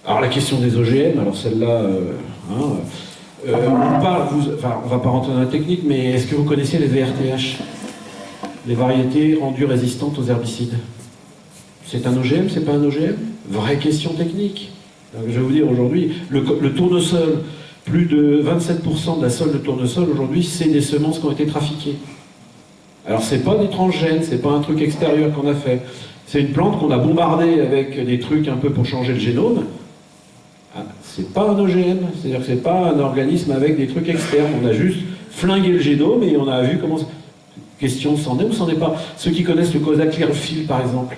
Alors la question des OGM, alors celle-là, on parle, on va pas rentrer dans la technique, mais est-ce que vous connaissez les VRTH? Les variétés rendues résistantes aux herbicides. C'est un OGM, c'est pas un OGM? Vraie question technique. Donc, je vais vous dire aujourd'hui, le tournesol, plus de 27% de la sole de tournesol aujourd'hui, c'est des semences qui ont été trafiquées. Alors c'est pas des transgènes, c'est pas un truc extérieur qu'on a fait. C'est une plante qu'on a bombardée avec des trucs un peu pour changer le génome. Ah, c'est pas un OGM, c'est-à-dire que c'est pas un organisme avec des trucs externes. On a juste flingué le génome et on a vu comment... Question, c'en est ou c'en est pas? Ceux qui connaissent le Cosa Clearfield par exemple.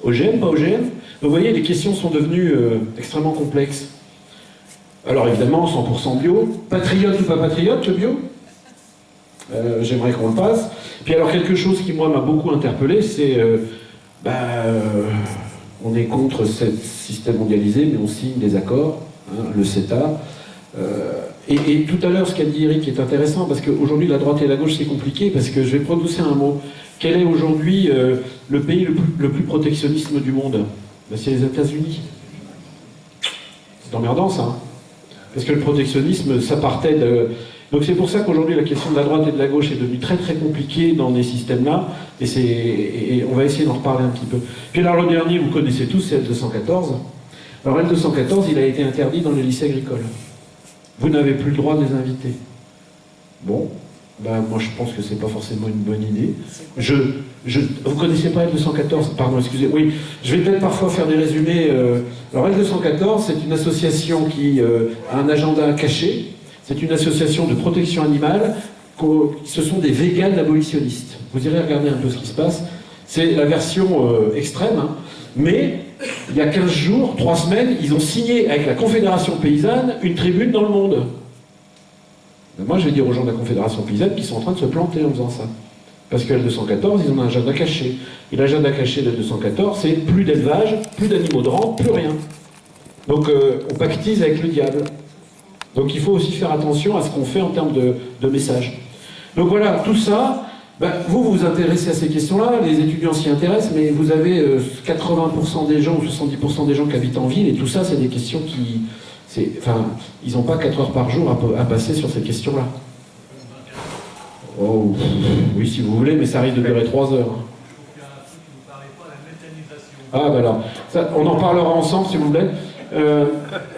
OGM, pas OGM? Vous voyez, les questions sont devenues extrêmement complexes. Alors évidemment, 100% bio. Patriote ou pas patriote, le bio? J'aimerais qu'on le passe. Puis alors quelque chose qui moi m'a beaucoup interpellé, c'est on est contre ce système mondialisé, mais on signe des accords, hein, le CETA. Et tout à l'heure, ce qu'a dit Eric est intéressant, parce qu'aujourd'hui, la droite et la gauche, c'est compliqué, parce que je vais prononcer un mot. Quel est aujourd'hui le pays le plus protectionniste du monde? Ben, c'est les États-Unis. C'est emmerdant, ça. Hein, parce que le protectionnisme, ça partait de... Donc c'est pour ça qu'aujourd'hui, la question de la droite et de la gauche est devenue très très compliquée dans les systèmes-là, et on va essayer d'en reparler un petit peu. Puis alors le dernier, vous connaissez tous, c'est L214. Alors L214, il a été interdit dans les lycées agricoles. Vous n'avez plus le droit de les inviter. Bon, ben moi je pense que c'est pas forcément une bonne idée. Vous connaissez pas L214? Pardon, excusez. Oui, je vais peut-être parfois faire des résumés. Alors L214, c'est une association qui a un agenda caché. C'est une association de protection animale. Ce sont des véganes abolitionnistes. Vous irez regarder un peu ce qui se passe. C'est la version extrême, hein. Mais il y a 15 jours, 3 semaines, ils ont signé avec la Confédération Paysanne une tribune dans le monde. Ben moi, je vais dire aux gens de la Confédération Paysanne qu'ils sont en train de se planter en faisant ça. Parce que L214, ils ont un agenda caché. Et l'agenda caché de L214, c'est plus d'élevage, plus d'animaux de rente, plus rien. Donc, on pactise avec le diable. Donc, il faut aussi faire attention à ce qu'on fait en termes de messages. Donc voilà, tout ça... Ben, vous vous intéressez à ces questions-là, les étudiants s'y intéressent, mais vous avez 80% des gens ou 70% des gens qui habitent en ville, et tout ça, c'est des questions qui... Enfin, ils n'ont pas 4 heures par jour à passer sur ces questions-là. Oh, oui, si vous voulez, mais ça risque de durer 3 heures. Ah, ben alors, ça, on en parlera ensemble, si vous voulez.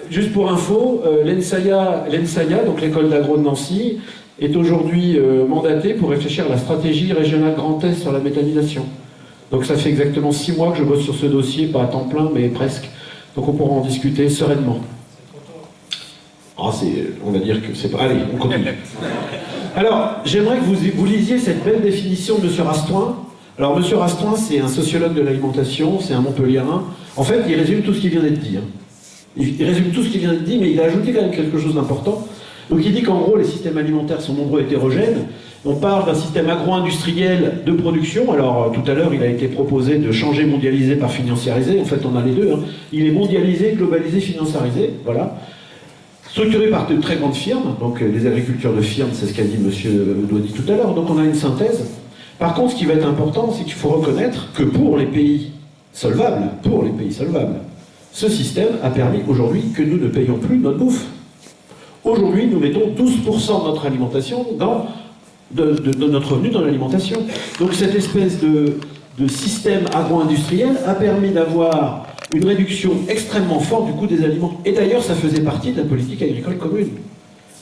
Juste pour info, l'ENSAIA, donc l'école d'agro de Nancy, est aujourd'hui mandaté pour réfléchir à la stratégie régionale Grand Est sur la méthanisation. Donc ça fait exactement 6 mois que je bosse sur ce dossier, pas à temps plein, mais presque. Donc on pourra en discuter sereinement. Ah, on va dire que c'est pas... Allez, on continue. Alors, j'aimerais que vous lisiez cette belle définition de M. Rastoin. Alors, M. Rastoin, c'est un sociologue de l'alimentation, c'est un Montpelliérain. En fait, il résume tout ce qui vient d'être dit. Il résume tout ce qui vient d'être dit, mais il a ajouté quand même quelque chose d'important. Donc il dit qu'en gros, les systèmes alimentaires sont nombreux et hétérogènes. On parle d'un système agro-industriel de production. Alors tout à l'heure, il a été proposé de changer mondialisé par financiarisé. En fait, on a les deux. Hein. Il est mondialisé, globalisé, financiarisé. Voilà. Structuré par de très grandes firmes. Donc les agriculteurs de firmes, c'est ce qu'a dit M. Douadi tout à l'heure. Donc on a une synthèse. Par contre, ce qui va être important, c'est qu'il faut reconnaître que pour les pays solvables, ce système a permis aujourd'hui que nous ne payons plus notre bouffe. Aujourd'hui, nous mettons 12% de notre alimentation de notre revenu dans l'alimentation. Donc cette espèce de système agro-industriel a permis d'avoir une réduction extrêmement forte du coût des aliments. Et d'ailleurs, ça faisait partie de la politique agricole commune.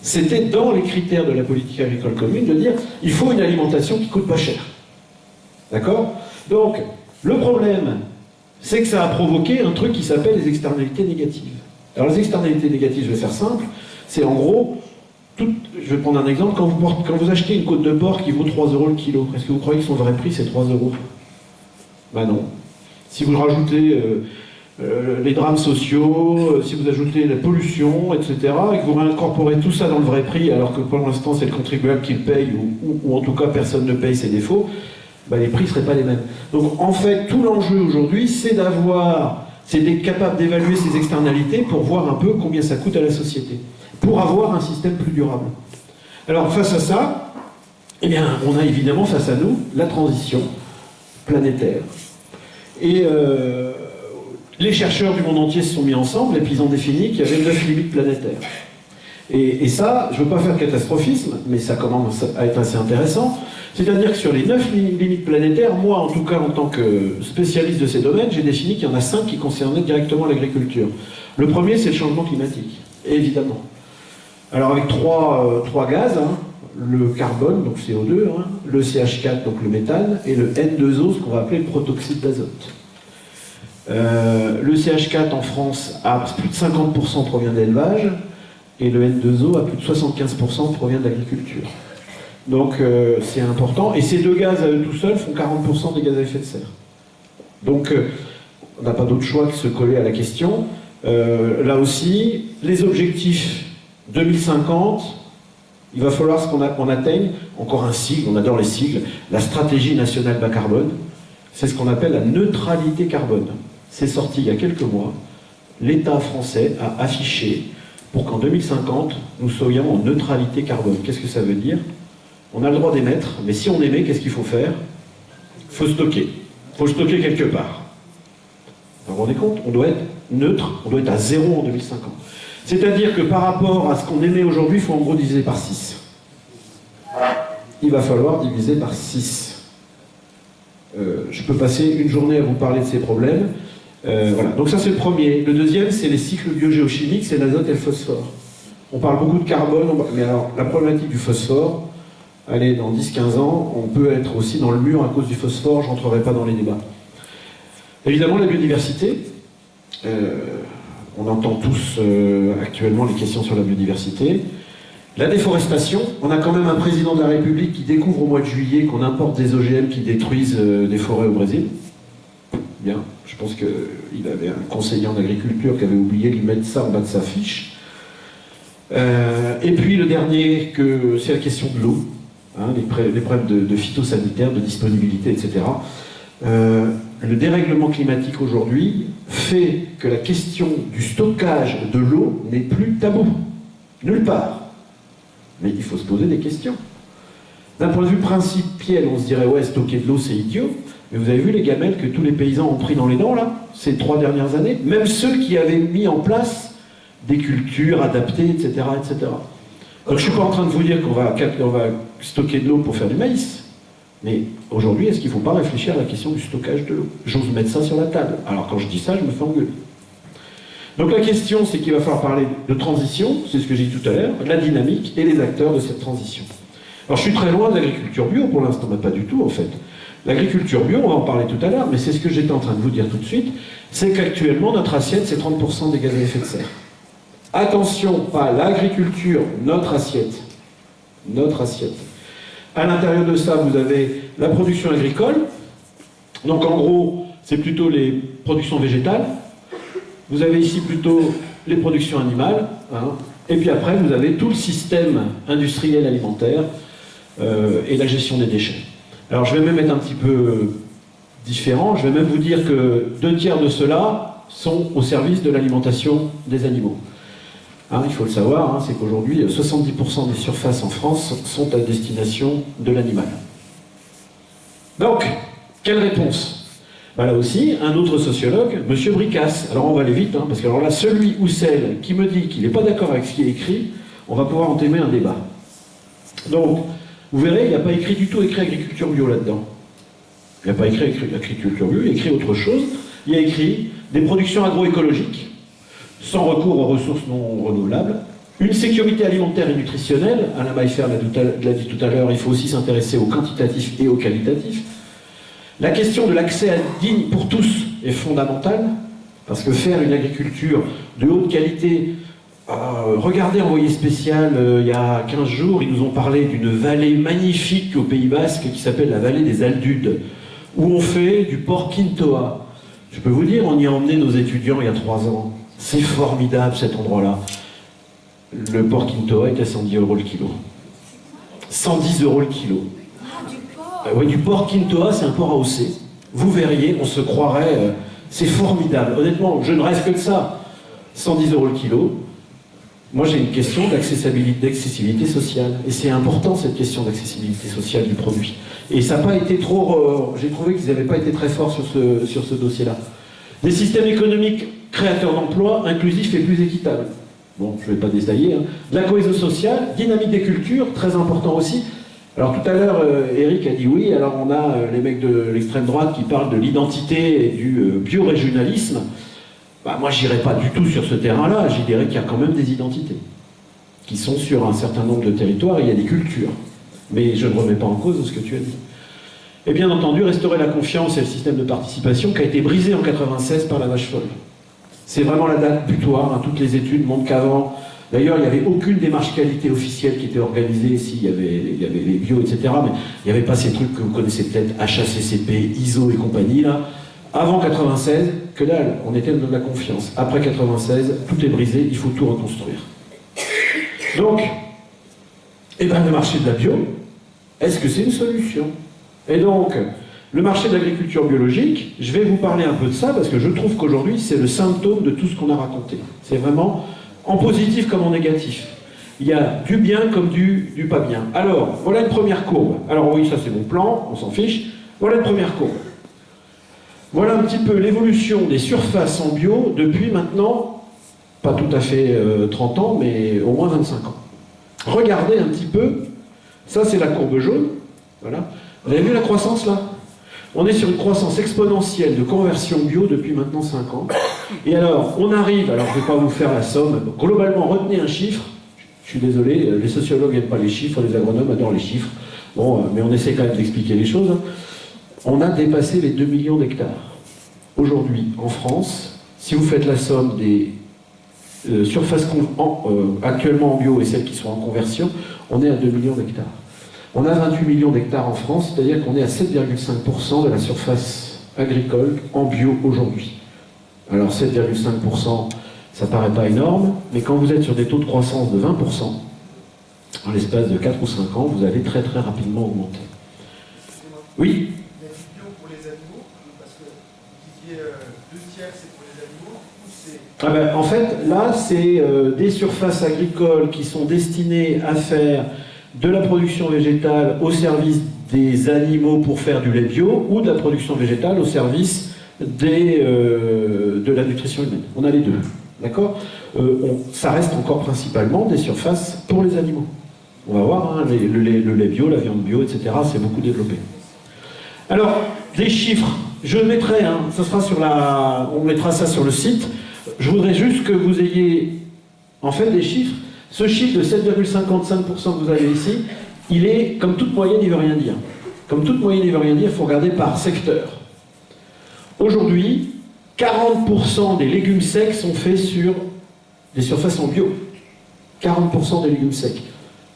C'était dans les critères de la politique agricole commune de dire il faut une alimentation qui coûte pas cher. D'accord? Donc, le problème, c'est que ça a provoqué un truc qui s'appelle les externalités négatives. Alors les externalités négatives, je vais faire simple, c'est en gros, je vais prendre un exemple, quand vous achetez une côte de porc qui vaut 3 € le kilo, est-ce que vous croyez que son vrai prix c'est 3 €? Ben non. Si vous rajoutez les drames sociaux, si vous ajoutez la pollution, etc., et que vous réincorporez tout ça dans le vrai prix, alors que pour l'instant c'est le contribuable qui le paye, ou en tout cas personne ne paye ses défauts, ben les prix ne seraient pas les mêmes. Donc en fait, tout l'enjeu aujourd'hui, c'est d'être capable d'évaluer ces externalités pour voir un peu combien ça coûte à la société, pour avoir un système plus durable. Alors face à ça, eh bien, on a évidemment face à nous la transition planétaire. Et les chercheurs du monde entier se sont mis ensemble et puis ils ont défini qu'il y avait 9 limites planétaires. Et ça, je ne veux pas faire catastrophisme, mais ça commence à être assez intéressant. C'est-à-dire que sur les 9 limites planétaires, moi, en tout cas, en tant que spécialiste de ces domaines, j'ai défini qu'il y en a 5 qui concernaient directement l'agriculture. Le premier, c'est le changement climatique, évidemment. Alors avec trois gaz, hein, le carbone, donc CO2, hein, le CH4, donc le méthane, et le N2O, ce qu'on va appeler le protoxyde d'azote. Le CH4 en France, à plus de 50% provient de l'élevage, et le N2O, à plus de 75% provient de l'agriculture. Donc c'est important, et ces deux gaz à eux tout seuls font 40% des gaz à effet de serre. Donc on n'a pas d'autre choix que de se coller à la question. Là aussi, les objectifs 2050, il va falloir qu'on atteigne, encore un sigle, on adore les sigles, la stratégie nationale bas carbone, c'est ce qu'on appelle la neutralité carbone. C'est sorti il y a quelques mois, l'État français a affiché pour qu'en 2050, nous soyons en neutralité carbone. Qu'est-ce que ça veut dire? On a le droit d'émettre, mais si on émet, qu'est-ce qu'il faut faire? Il faut stocker. Il faut stocker quelque part. Vous vous rendez compte? On doit être neutre, on doit être à 0 en 2050. C'est-à-dire que par rapport à ce qu'on émet aujourd'hui, il faut en gros diviser par 6. Il va falloir diviser par 6. Je peux passer une journée à vous parler de ces problèmes. Voilà. Donc ça c'est le premier. Le deuxième, c'est les cycles biogéochimiques, c'est l'azote et le phosphore. On parle beaucoup de carbone, mais alors la problématique du phosphore, allez, dans 10-15 ans, on peut être aussi dans le mur à cause du phosphore, je ne rentrerai pas dans les débats. Évidemment, la biodiversité. On entend tous actuellement les questions sur la biodiversité. La déforestation, on a quand même un président de la République qui découvre au mois de juillet qu'on importe des OGM qui détruisent des forêts au Brésil. Bien, je pense qu'il avait un conseiller en agriculture qui avait oublié de lui mettre ça en bas de sa fiche. Et puis le dernier, c'est la question de l'eau, hein, les problèmes de phytosanitaire, de disponibilité, etc. Le dérèglement climatique aujourd'hui fait que la question du stockage de l'eau n'est plus tabou, nulle part. Mais il faut se poser des questions. D'un point de vue principiel, on se dirait ouais, stocker de l'eau c'est idiot, mais vous avez vu les gamelles que tous les paysans ont pris dans les dents là, ces 3 dernières années, même ceux qui avaient mis en place des cultures adaptées, etc. etc. Donc je ne suis pas en train de vous dire qu'on va stocker de l'eau pour faire du maïs. Mais aujourd'hui, est-ce qu'il ne faut pas réfléchir à la question du stockage de l'eau? J'ose mettre ça sur la table. Alors quand je dis ça, je me fais engueuler. Donc la question, c'est qu'il va falloir parler de transition, c'est ce que j'ai dit tout à l'heure, la dynamique et les acteurs de cette transition. Alors je suis très loin de l'agriculture bio pour l'instant, mais pas du tout en fait. L'agriculture bio, on va en parler tout à l'heure, mais c'est ce que j'étais en train de vous dire tout de suite, c'est qu'actuellement notre assiette c'est 30% des gaz à effet de serre. Attention, pas l'agriculture, notre assiette. Notre assiette. À l'intérieur de ça, vous avez la production agricole. Donc en gros, c'est plutôt les productions végétales. Vous avez ici plutôt les productions animales. Hein. Et puis après, vous avez tout le système industriel alimentaire et la gestion des déchets. Alors je vais même être un petit peu différent. Je vais même vous dire que 2/3 de cela sont au service de l'alimentation des animaux. Hein, il faut le savoir, hein, c'est qu'aujourd'hui, 70% des surfaces en France sont à destination de l'animal. Donc, quelle réponse? Ben là aussi, un autre sociologue, M. Bricasse. Alors on va aller vite, hein, parce que alors là, celui ou celle qui me dit qu'il n'est pas d'accord avec ce qui est écrit, on va pouvoir entamer un débat. Donc, vous verrez, il n'y a pas écrit du tout écrit agriculture bio là-dedans. Il n'y a pas écrit agriculture bio, il y a écrit autre chose. Il y a écrit des productions agroécologiques, sans recours aux ressources non renouvelables, une sécurité alimentaire et nutritionnelle. Alain Maillefer l'a dit tout à l'heure, il faut aussi s'intéresser au quantitatif et au qualitatif. La question de l'accès digne pour tous est fondamentale, parce que faire une agriculture de haute qualité, regardez Envoyé spécial, il y a 15 jours, ils nous ont parlé d'une vallée magnifique au Pays Basque qui s'appelle la vallée des Aldudes, où on fait du porc quintoa. Je peux vous dire, on y a emmené nos étudiants il y a 3 ans. C'est formidable cet endroit-là. Le porc quintoa est à 110 € le kilo. 110 € le kilo. Oui, du porc quintoa, c'est un porc à osser. Vous verriez, on se croirait, c'est formidable. Honnêtement, je ne rêve que de ça. 110 € le kilo. Moi, j'ai une question d'accessibilité sociale. Et c'est important, cette question d'accessibilité sociale du produit. Et ça n'a pas été trop... j'ai trouvé qu'ils n'avaient pas été très forts sur ce dossier-là. Des systèmes économiques créateurs d'emplois, inclusifs et plus équitables. Bon, je ne vais pas détailler. Hein. De la cohésion sociale, dynamique des cultures, très important aussi. Alors tout à l'heure, Eric a dit oui, alors on a les mecs de l'extrême droite qui parlent de l'identité et du biorégionalisme. Bah, moi, je n'irai pas du tout sur ce terrain-là, je dirais qu'il y a quand même des identités qui sont sur un certain nombre de territoires, et il y a des cultures. Mais je ne remets pas en cause ce que tu as dit. Et bien entendu, restaurer la confiance et le système de participation qui a été brisé en 96 par la vache folle. C'est vraiment la date butoir, hein. Toutes les études montrent qu'avant, d'ailleurs, il n'y avait aucune démarche qualité officielle qui était organisée, si, il y avait les bio, etc., mais il n'y avait pas ces trucs que vous connaissez peut-être, HACCP, ISO et compagnie, là. Avant 96, que dalle, on était dans de la confiance. Après 96, tout est brisé, il faut tout reconstruire. Donc, eh ben, le marché de la bio, est-ce que c'est une solution? Et donc, le marché de l'agriculture biologique, je vais vous parler un peu de ça, parce que je trouve qu'aujourd'hui, c'est le symptôme de tout ce qu'on a raconté. C'est vraiment en positif comme en négatif. Il y a du bien comme du pas bien. Alors, voilà une première courbe. Alors oui, ça c'est mon plan, on s'en fiche. Voilà une première courbe. Voilà un petit peu l'évolution des surfaces en bio depuis maintenant, pas tout à fait 30 ans, mais au moins 25 ans. Regardez un petit peu, ça c'est la courbe jaune, voilà. Vous avez vu la croissance là? On est sur une croissance exponentielle de conversion bio depuis maintenant 5 ans. Et alors, on arrive, alors je ne vais pas vous faire la somme, globalement retenez un chiffre, je suis désolé, les sociologues n'aiment pas les chiffres, les agronomes adorent les chiffres, bon, mais on essaie quand même d'expliquer les choses. On a dépassé les 2 millions d'hectares. Aujourd'hui, en France, si vous faites la somme des surfaces actuellement en bio et celles qui sont en conversion, on est à 2 millions d'hectares. On a 28 millions d'hectares en France, c'est-à-dire qu'on est à 7,5% de la surface agricole en bio aujourd'hui. Alors 7,5%, ça paraît pas énorme, mais quand vous êtes sur des taux de croissance de 20%, en l'espace de 4 ou 5 ans, vous allez très très rapidement augmenter. Oui? Il y a du bio pour les animaux, parce que vous disiez 2/3 c'est pour les animaux, ou c'est... Ah ben, en fait, là, c'est des surfaces agricoles qui sont destinées à faire de la production végétale au service des animaux pour faire du lait bio, ou de la production végétale au service de la nutrition humaine. On a les deux, d'accord? Ça reste encore principalement des surfaces pour les animaux. On va voir, hein, le lait bio, la viande bio, etc., c'est beaucoup développé. Alors, des chiffres, je mettrai, hein, ça sera sur on mettra ça sur le site. Je voudrais juste que vous ayez, en fait, des chiffres. Ce chiffre de 7,55% que vous avez ici, il est, comme toute moyenne, il ne veut rien dire. Comme toute moyenne, il ne veut rien dire, il faut regarder par secteur. Aujourd'hui, 40% des légumes secs sont faits sur des surfaces en bio. 40% des légumes secs.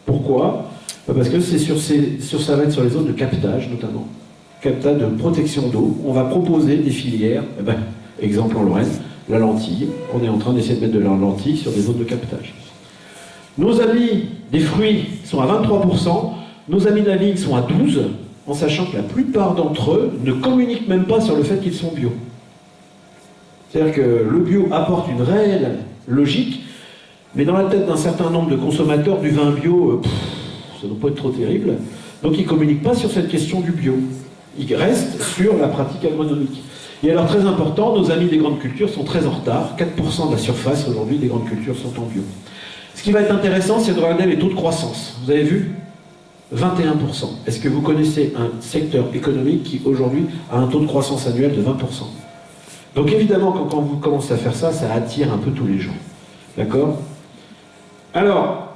Pourquoi? Parce que c'est ça va être sur les zones de captage, notamment. Captage de protection d'eau. On va proposer des filières, exemple en Lorraine, la lentille. On est en train d'essayer de mettre de la lentille sur des zones de captage. Nos amis des fruits sont à 23%, nos amis de la vigne sont à 12%, en sachant que la plupart d'entre eux ne communiquent même pas sur le fait qu'ils sont bio. C'est-à-dire que le bio apporte une réelle logique, mais dans la tête d'un certain nombre de consommateurs, du vin bio, ça ne doit pas être trop terrible, donc ils ne communiquent pas sur cette question du bio. Ils restent sur la pratique agronomique. Et alors, très important, nos amis des grandes cultures sont très en retard. 4% de la surface, aujourd'hui, des grandes cultures sont en bio. Ce qui va être intéressant, c'est de regarder les taux de croissance. Vous avez vu? 21%. Est-ce que vous connaissez un secteur économique qui, aujourd'hui, a un taux de croissance annuel de 20%? Donc, évidemment, quand vous commencez à faire ça, ça attire un peu tous les gens. D'accord? Alors,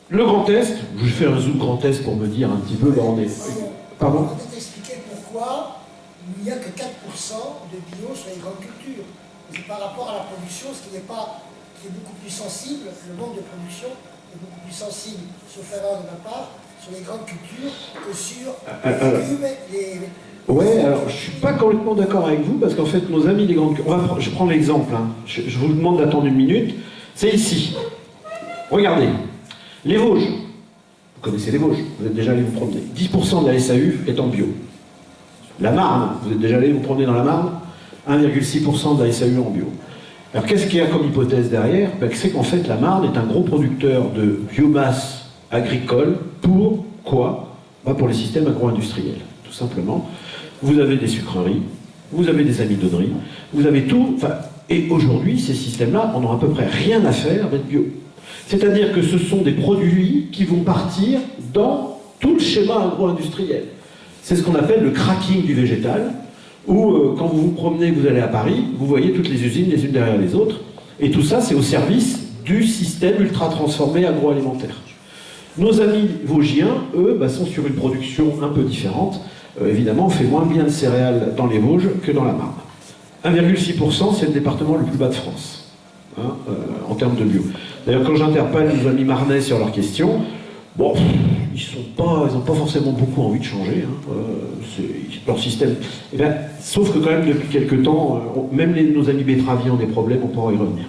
le Grand Est, je vais faire un zoom Grand Est pour me dire un petit peu, là, on est... Pardon? On peut expliquer pourquoi il n'y a que 4% de bio sur les grandes cultures. C'est par rapport à la production, ce qui est beaucoup plus sensible, le manque de production est beaucoup plus sensible, sauf erreur de ma part, sur les grandes cultures que sur les légumes. Ouais, alors je ne suis pas complètement d'accord avec vous, parce qu'en fait, nos amis des grandes cultures... Je prends l'exemple, hein. Je vous demande d'attendre une minute. C'est ici. Regardez. Les Vosges. Vous connaissez les Vosges, vous êtes déjà allé vous promener. 10% de la SAU est en bio. La Marne, vous êtes déjà allé vous promener dans la Marne, 1,6% de la SAU en bio. Alors qu'est-ce qu'il y a comme hypothèse derrière? C'est qu'en fait la Marne est un gros producteur de biomasse agricole. Pour quoi? Pour les systèmes agro-industriels, tout simplement. Vous avez des sucreries, vous avez des amidonneries, vous avez tout. Et aujourd'hui, ces systèmes-là en ont à peu près rien à faire d'être bio. C'est-à-dire que ce sont des produits qui vont partir dans tout le schéma agro-industriel. C'est ce qu'on appelle le cracking du végétal, où quand vous vous promenez, vous allez à Paris, vous voyez toutes les usines les unes derrière les autres, et tout ça c'est au service du système ultra-transformé agroalimentaire. Nos amis vosgiens, eux, sont sur une production un peu différente. Évidemment, on fait moins bien de céréales dans les Vosges que dans la Marne. 1,6%, c'est le département le plus bas de France, hein, en termes de bio. D'ailleurs, quand j'interpelle nos amis marnais sur leurs questions, bon, ils n'ont pas forcément beaucoup envie de changer, hein, leur système. Eh bien, sauf que quand même, depuis quelques temps, même nos amis betteraviers ont des problèmes, on pourra y revenir.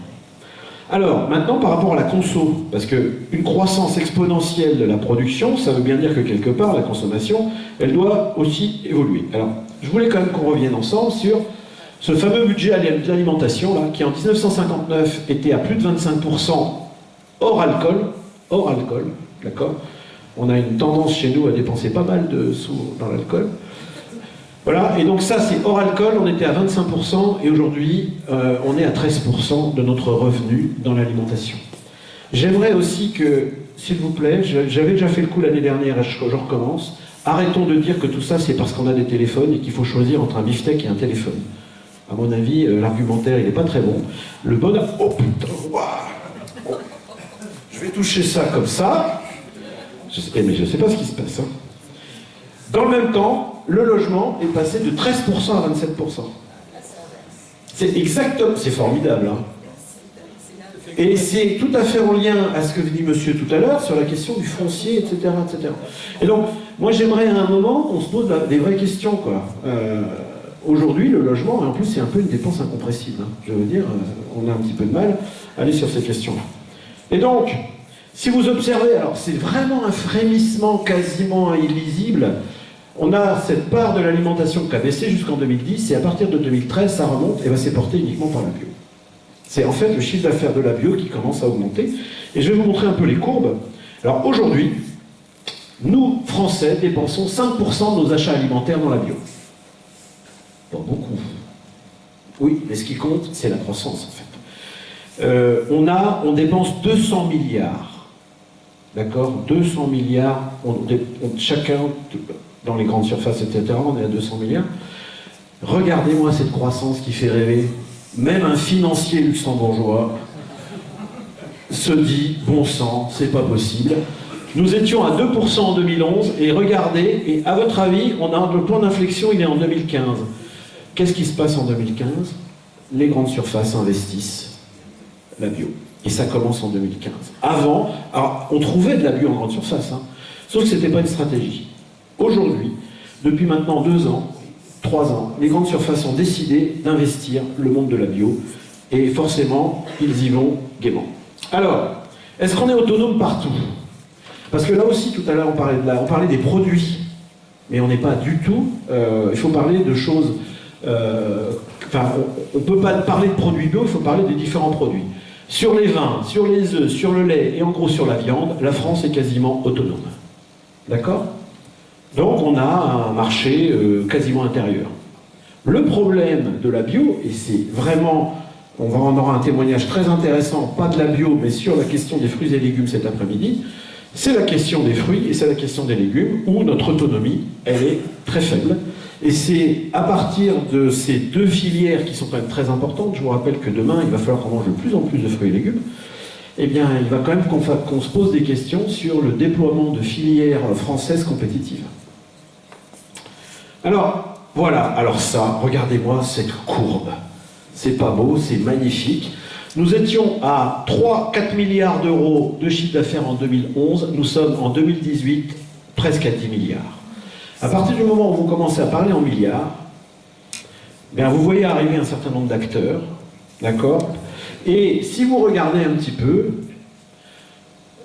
Alors, maintenant, par rapport à la conso, parce qu'une croissance exponentielle de la production, ça veut bien dire que quelque part, la consommation, elle doit aussi évoluer. Alors, je voulais quand même qu'on revienne ensemble sur ce fameux budget d'alimentation, là, qui en 1959 était à plus de 25% hors alcool, d'accord? On a une tendance chez nous à dépenser pas mal de sous dans l'alcool. Voilà, et donc ça c'est hors alcool, on était à 25% et aujourd'hui on est à 13% de notre revenu dans l'alimentation. J'aimerais aussi que, s'il vous plaît, j'avais déjà fait le coup l'année dernière et je recommence, arrêtons de dire que tout ça c'est parce qu'on a des téléphones et qu'il faut choisir entre un beefsteak et un téléphone. À mon avis, l'argumentaire il n'est pas très bon. Le bon... Oh putain, waouh. Je vais toucher ça comme ça. Mais je ne sais pas ce qui se passe. Hein. Dans le même temps, le logement est passé de 13% à 27%. C'est exactement, c'est formidable. Hein. Et c'est tout à fait en lien à ce que dit monsieur tout à l'heure sur la question du foncier, etc., etc. Et donc, moi j'aimerais à un moment qu'on se pose des vraies questions, quoi. Aujourd'hui, le logement, et en plus c'est un peu une dépense incompressible. Hein. Je veux dire, on a un petit peu de mal à aller sur ces questions-là. Et donc, si vous observez, alors c'est vraiment un frémissement quasiment illisible. On a cette part de l'alimentation qui a baissé jusqu'en 2010, et à partir de 2013, ça remonte et va s'est porté uniquement par la bio. C'est en fait le chiffre d'affaires de la bio qui commence à augmenter. Et je vais vous montrer un peu les courbes. Alors aujourd'hui, nous, Français, dépensons 5% de nos achats alimentaires dans la bio. Pas beaucoup. Oui, mais ce qui compte, c'est la croissance, en fait. On dépense 200 milliards. D'accord, 200 milliards, chacun, dans les grandes surfaces, etc., on est à 200 milliards. Regardez-moi cette croissance qui fait rêver. Même un financier luxembourgeois se dit, bon sang, c'est pas possible. Nous étions à 2% en 2011, et regardez, et à votre avis, le point d'inflexion, il est en 2015. Qu'est-ce qui se passe en 2015? Les grandes surfaces investissent la bio. Et ça commence en 2015. Avant, alors, on trouvait de la bio en grande surface, hein, sauf que ce n'était pas une stratégie. Aujourd'hui, depuis maintenant 2 ans, 3 ans, les grandes surfaces ont décidé d'investir le monde de la bio, et forcément, ils y vont gaiement. Alors, est-ce qu'on est autonome partout? Parce que là aussi, tout à l'heure, on parlait des produits, mais on n'est pas du tout... il faut parler de choses... on ne peut pas parler de produits bio, il faut parler des différents produits. Sur les vins, sur les œufs, sur le lait et en gros sur la viande, la France est quasiment autonome. D'accord? Donc on a un marché quasiment intérieur. Le problème de la bio, et c'est vraiment, on aura un témoignage très intéressant, pas de la bio, mais sur la question des fruits et légumes cet après-midi, c'est la question des fruits et c'est la question des légumes, où notre autonomie, elle est très faible. Et c'est à partir de ces 2 filières qui sont quand même très importantes, je vous rappelle que demain, il va falloir qu'on mange de plus en plus de fruits et légumes, eh bien, il va quand même qu'on se pose des questions sur le déploiement de filières françaises compétitives. Alors, voilà, alors ça, regardez-moi cette courbe. C'est pas beau, c'est magnifique. Nous étions à 3-4 milliards d'euros de chiffre d'affaires en 2011, nous sommes en 2018 presque à 10 milliards. À partir du moment où vous commencez à parler en milliards, bien vous voyez arriver un certain nombre d'acteurs, d'accord? Et si vous regardez un petit peu,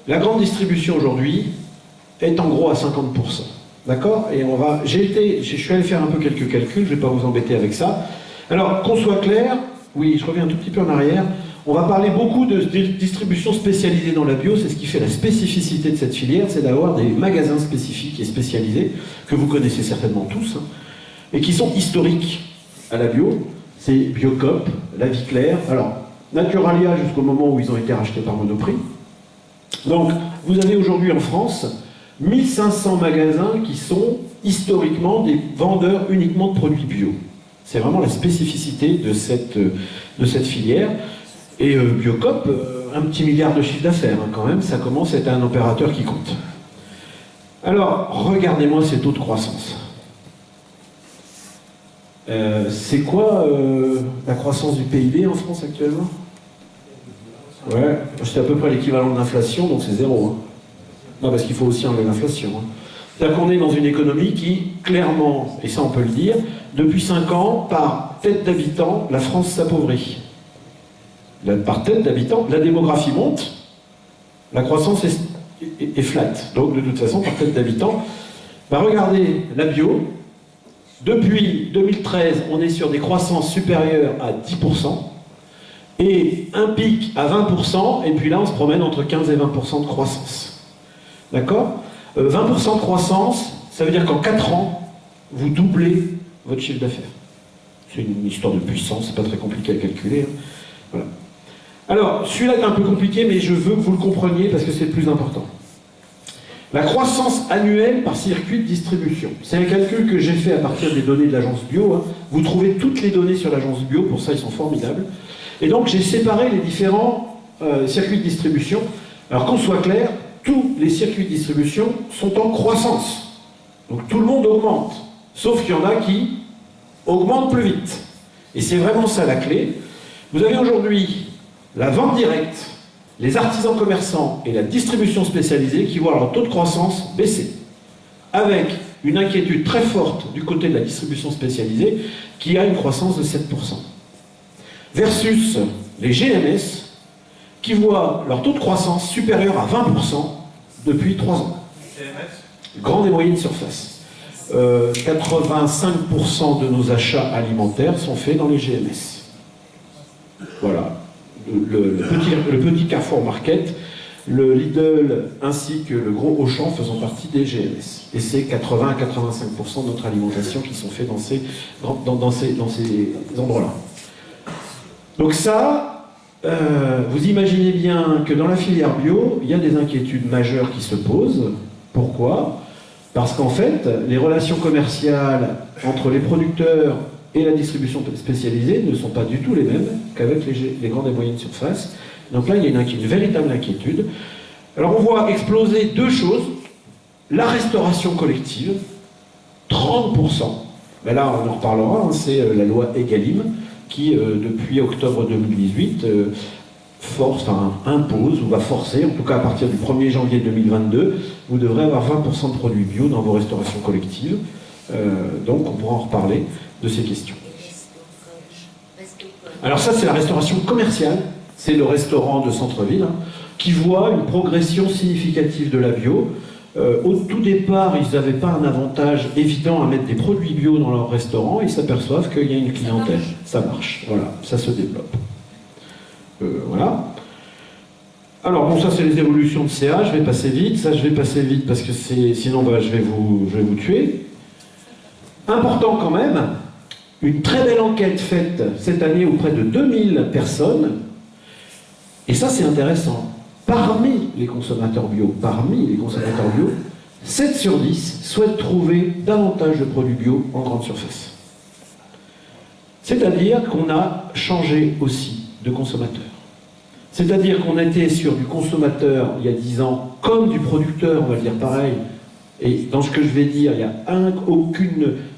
la grande distribution aujourd'hui est en gros à 50%, d'accord? Et je suis allé faire un peu quelques calculs, je ne vais pas vous embêter avec ça. Alors, qu'on soit clair, oui, je reviens un tout petit peu en arrière, on va parler beaucoup de distribution spécialisée dans la bio, c'est ce qui fait la spécificité de cette filière, c'est d'avoir des magasins spécifiques et spécialisés, que vous connaissez certainement tous, hein, et qui sont historiques. à la bio, c'est Biocop, La Vie Claire, alors Naturalia jusqu'au moment où ils ont été rachetés par Monoprix. Donc vous avez aujourd'hui en France 1500 magasins qui sont historiquement des vendeurs uniquement de produits bio. C'est vraiment la spécificité de cette filière. Et Biocop, un petit milliard de chiffre d'affaires quand même, ça commence à être un opérateur qui compte. Alors, regardez-moi ces taux de croissance. C'est quoi la croissance du PIB en France actuellement? Ouais, c'est à peu près l'équivalent de l'inflation, donc c'est zéro. Hein. Non, parce qu'il faut aussi enlever l'inflation. Hein. C'est-à-dire qu'on est dans une économie qui, clairement, et ça on peut le dire, depuis 5 ans, par tête d'habitant, la France s'appauvrit. Par tête d'habitant, la démographie monte, la croissance est flat. Donc de toute façon, par tête d'habitant, regardez la bio, depuis 2013, on est sur des croissances supérieures à 10%, et un pic à 20%, et puis là on se promène entre 15 et 20% de croissance. D'accord ? 20% de croissance, ça veut dire qu'en 4 ans, vous doublez votre chiffre d'affaires. C'est une histoire de puissance, c'est pas très compliqué à calculer. Hein. Voilà. Alors, celui-là est un peu compliqué, mais je veux que vous le compreniez parce que c'est le plus important. La croissance annuelle par circuit de distribution. C'est un calcul que j'ai fait à partir des données de l'agence bio. Hein. Vous trouvez toutes les données sur l'agence bio, pour ça ils sont formidables. Et donc j'ai séparé les différents circuits de distribution. Alors qu'on soit clair, tous les circuits de distribution sont en croissance. Donc tout le monde augmente. Sauf qu'il y en a qui augmentent plus vite. Et c'est vraiment ça la clé. Vous avez aujourd'hui la vente directe, les artisans commerçants et la distribution spécialisée qui voient leur taux de croissance baisser. Avec une inquiétude très forte du côté de la distribution spécialisée qui a une croissance de 7%. Versus les GMS qui voient leur taux de croissance supérieur à 20% depuis 3 ans. Grande et moyenne surface. 85% de nos achats alimentaires sont faits dans les GMS. Voilà. Le petit Carrefour Market, le Lidl ainsi que le gros Auchan faisant partie des GMS. Et c'est 80 à 85% de notre alimentation qui sont faits dans ces endroits-là. Donc ça, vous imaginez bien que dans la filière bio, il y a des inquiétudes majeures qui se posent. Pourquoi ? Parce qu'en fait, les relations commerciales entre les producteurs et la distribution spécialisée ne sont pas du tout les mêmes qu'avec les grandes et moyennes surfaces. Donc là, il y a une véritable inquiétude. Alors on voit exploser 2 choses. La restauration collective, 30%. Ben là, on en reparlera, hein, c'est la loi Egalim qui, depuis octobre 2018, impose ou va forcer, en tout cas à partir du 1er janvier 2022, vous devrez avoir 20% de produits bio dans vos restaurations collectives. Donc on pourra en reparler de ces questions. Alors ça, c'est la restauration commerciale, c'est le restaurant de centre-ville, hein, qui voit une progression significative de la bio. Au tout départ, ils n'avaient pas un avantage évident à mettre des produits bio dans leur restaurant, ils s'aperçoivent qu'il y a une clientèle. Ça marche, voilà, ça se développe. Voilà. Alors bon, ça c'est les évolutions de CA, je vais passer vite. Ça je vais passer vite parce que sinon je vais vous tuer. Important quand même, une très belle enquête faite cette année auprès de 2000 personnes. Et ça c'est intéressant. Parmi les consommateurs bio, 7 sur 10 souhaitent trouver davantage de produits bio en grande surface. C'est-à-dire qu'on a changé aussi de consommateur. C'est-à-dire qu'on était sur du consommateur il y a 10 ans, comme du producteur, on va le dire pareil. Et dans ce que je vais dire, il n'y a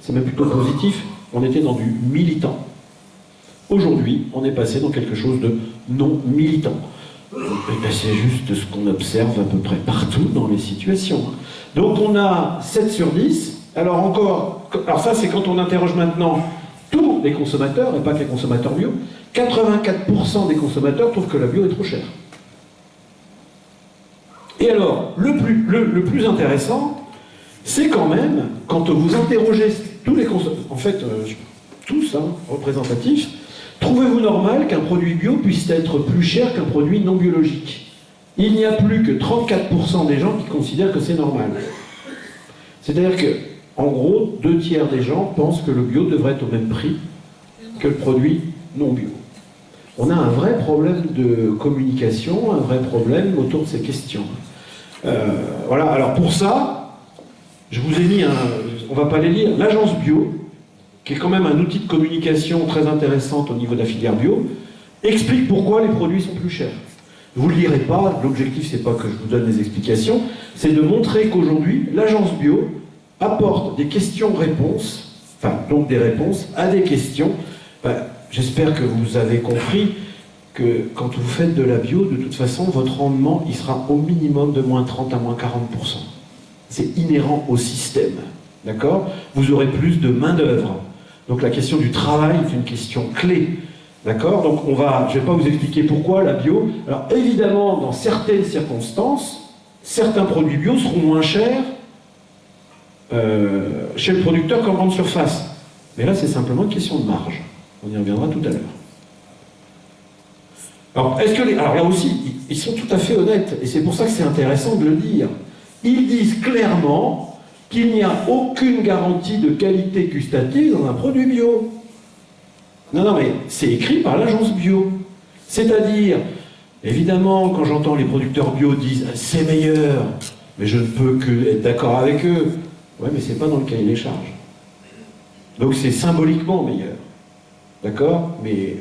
c'est même plutôt positif, on était dans du militant. Aujourd'hui, on est passé dans quelque chose de non militant. C'est juste ce qu'on observe à peu près partout dans les situations. Donc on a 7 sur 10. Alors ça c'est quand on interroge maintenant tous les consommateurs, et pas que les consommateurs bio. 84% des consommateurs trouvent que la bio est trop chère. Et alors, le plus intéressant, c'est quand même, quand vous interrogez tous les consommateurs, en fait, tous, représentatifs, trouvez-vous normal qu'un produit bio puisse être plus cher qu'un produit non biologique? Il n'y a plus que 34% des gens qui considèrent que c'est normal. C'est-à-dire que, en gros, 2 tiers des gens pensent que le bio devrait être au même prix que le produit non bio. On a un vrai problème de communication, un vrai problème autour de ces questions. Voilà, alors pour ça, je vous ai mis, on ne va pas les lire, l'agence bio, qui est quand même un outil de communication très intéressant au niveau de la filière bio, explique pourquoi les produits sont plus chers. Vous ne le lirez pas, l'objectif c'est pas que je vous donne des explications, c'est de montrer qu'aujourd'hui, l'agence bio apporte des questions-réponses, enfin donc des réponses à des questions. J'espère que vous avez compris que quand vous faites de la bio, de toute façon, votre rendement, il sera au minimum de moins 30 à moins 40%. C'est inhérent au système, d'accord? Vous aurez plus de main-d'œuvre. Donc la question du travail est une question clé, d'accord? Donc je ne vais pas vous expliquer pourquoi la bio. Alors évidemment, dans certaines circonstances, certains produits bio seront moins chers chez le producteur qu'en grande surface. Mais là, c'est simplement une question de marge. On y reviendra tout à l'heure. Alors là aussi, ils sont tout à fait honnêtes, et c'est pour ça que c'est intéressant de le dire. Ils disent clairement qu'il n'y a aucune garantie de qualité gustative dans un produit bio. Non, mais c'est écrit par l'agence bio. C'est-à-dire, évidemment, quand j'entends les producteurs bio disent « c'est meilleur », mais je ne peux que être d'accord avec eux. Ouais, mais c'est pas dans le cahier des charges. Donc c'est symboliquement meilleur. D'accord? Mais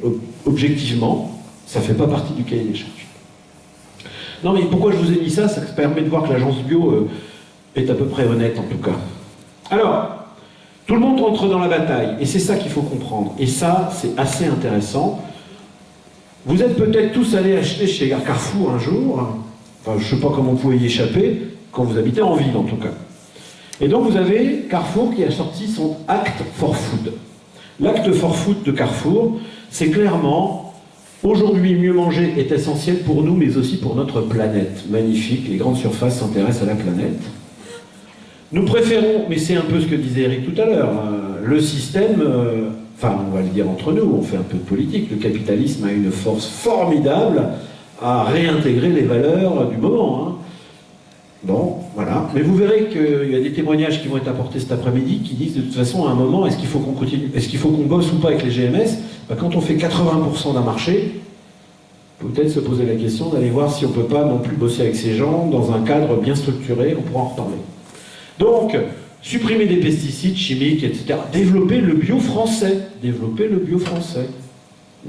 objectivement, ça ne fait pas partie du cahier des charges. Non, mais pourquoi je vous ai mis ça? Ça permet de voir que l'agence bio est à peu près honnête, en tout cas. Alors, tout le monde rentre dans la bataille, et c'est ça qu'il faut comprendre. Et ça, c'est assez intéressant. Vous êtes peut-être tous allés acheter chez Carrefour un jour, enfin, je ne sais pas comment vous pouvez y échapper, quand vous habitez en ville, en tout cas. Et donc, vous avez Carrefour qui a sorti son Act for Food. L'Act for Food de Carrefour, c'est clairement, aujourd'hui, mieux manger est essentiel pour nous, mais aussi pour notre planète. Magnifique, les grandes surfaces s'intéressent à la planète. Nous préférons, mais c'est un peu ce que disait Eric tout à l'heure, le système, enfin, on va le dire entre nous, on fait un peu de politique, le capitalisme a une force formidable à réintégrer les valeurs du moment. Bon, voilà. Mais vous verrez qu'il y a des témoignages qui vont être apportés cet après-midi qui disent de toute façon à un moment, est-ce qu'il faut qu'on continue, est-ce qu'il faut qu'on bosse ou pas avec les GMS? Quand on fait 80% d'un marché, peut-être se poser la question d'aller voir si on ne peut pas non plus bosser avec ces gens dans un cadre bien structuré, on pourra en reparler. Donc, supprimer des pesticides chimiques, etc. Développer le bio français. Développer le bio français.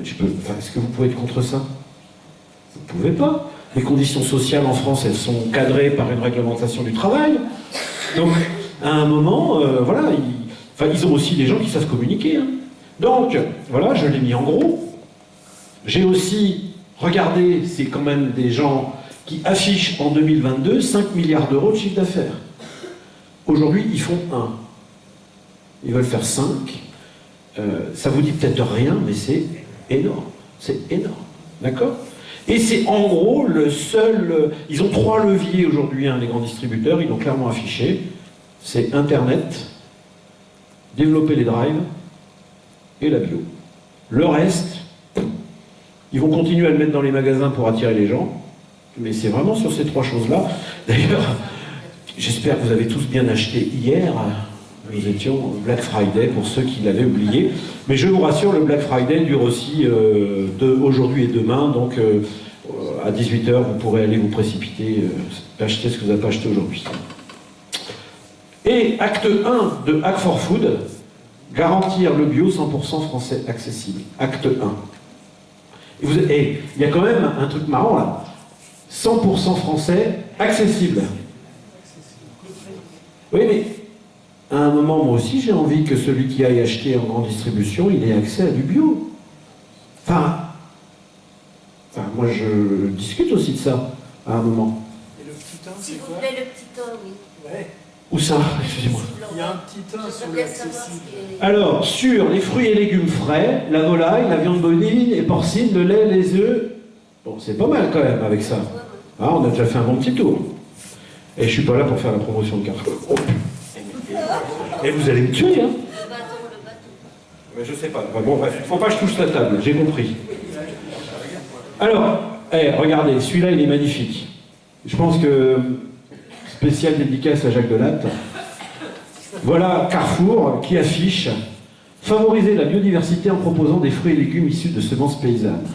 Est-ce que vous pouvez être contre ça? Vous ne pouvez pas. Les conditions sociales en France, elles sont cadrées par une réglementation du travail. Donc, à un moment, voilà, ils ont aussi des gens qui savent communiquer. Donc, voilà, je l'ai mis en gros. J'ai aussi regardé, c'est quand même des gens qui affichent en 2022 5 milliards d'euros de chiffre d'affaires. Aujourd'hui, ils font 1. Ils veulent faire 5. Ça vous dit peut-être rien, mais c'est énorme. C'est énorme. D'accord? Et c'est en gros le seul... Ils ont 3 leviers aujourd'hui, les grands distributeurs, ils l'ont clairement affiché. C'est Internet, développer les drives et la bio. Le reste, ils vont continuer à le mettre dans les magasins pour attirer les gens, mais c'est vraiment sur ces 3 choses-là. D'ailleurs, j'espère que vous avez tous bien acheté hier. Nous étions au Black Friday pour ceux qui l'avaient oublié. Mais je vous rassure, le Black Friday dure aussi aujourd'hui et demain. Donc à 18h, vous pourrez aller vous précipiter, acheter ce que vous n'avez pas acheté aujourd'hui. Et acte 1 de Hack for Food, garantir le bio 100% français accessible. Acte 1. Et il y a quand même un truc marrant là. 100% français accessible. Oui, mais à un moment, moi aussi, j'ai envie que celui qui aille acheter en grande distribution, il ait accès à du bio. Enfin, moi, je discute aussi de ça, à un moment. Et le petit 1, c'est S'il vous quoi? plaît, le petit 1, oui. Ouais. Où ça? Excusez-moi. Il y a un petit 1 sur l'accessible. Alors, sur les fruits et légumes frais, la volaille, la viande bovine et porcine, le lait, les œufs. Bon, c'est pas mal quand même avec ça. Ah, on a déjà fait un bon petit tour. Et je suis pas là pour faire la promotion de Carrefour. Oh. Et vous allez me tuer, hein? Le bâton. Mais je sais pas. Bon, bref, faut pas que je touche la table, j'ai compris. Alors, regardez, celui-là, il est magnifique. Je pense que, spécial dédicace à Jacques Delatte. Voilà Carrefour qui affiche Favoriser la biodiversité en proposant des fruits et légumes issus de semences paysannes.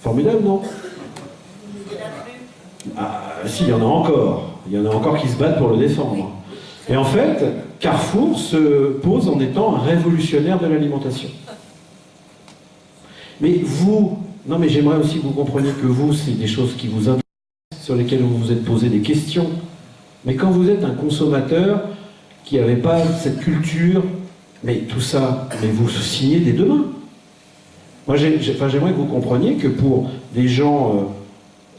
Formidable, non? Ah, si, il y en a encore. Il y en a encore qui se battent pour le défendre. Et en fait, Carrefour se pose en étant un révolutionnaire de l'alimentation. Mais vous, non mais j'aimerais aussi que vous compreniez que vous, c'est des choses qui vous intéressent, sur lesquelles vous vous êtes posé des questions. Mais quand vous êtes un consommateur qui n'avait pas cette culture, mais tout ça, mais vous signez dès demain. Moi, j'aimerais que vous compreniez que pour des gens,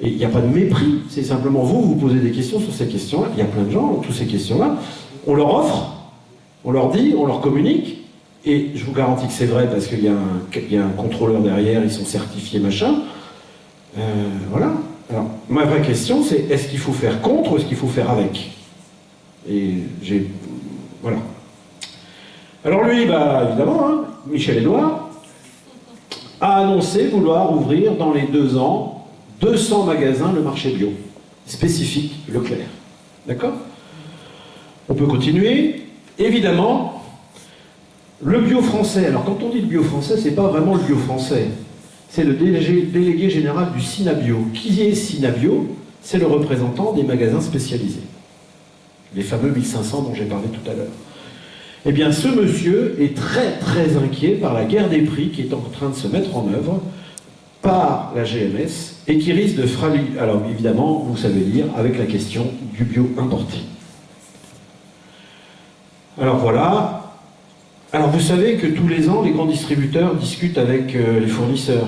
et il n'y a pas de mépris, c'est simplement vous posez des questions sur ces questions-là. Il y a plein de gens, toutes ces questions-là. On leur offre, on leur dit, on leur communique, et je vous garantis que c'est vrai parce qu'il y a un contrôleur derrière, ils sont certifiés, machin. Voilà. Alors, ma vraie question, c'est est-ce qu'il faut faire contre ou est-ce qu'il faut faire avec? Et voilà. Alors lui, bah, évidemment, hein, Michel Edouard a annoncé vouloir ouvrir dans les 2 ans 200 magasins le marché bio, spécifique Leclerc. D'accord? On peut continuer. Évidemment, le bio français. Alors quand on dit le bio français, c'est pas vraiment le bio français. C'est le délégué général du Synabio. Qui est Synabio? C'est le représentant des magasins spécialisés. Les fameux 1500 dont j'ai parlé tout à l'heure. Eh bien, ce monsieur est très très inquiet par la guerre des prix qui est en train de se mettre en œuvre par la GMS et qui risque de fragiliser, alors évidemment, vous savez lire, avec la question du bio importé. Alors voilà. Alors vous savez que tous les ans, les grands distributeurs discutent avec les fournisseurs.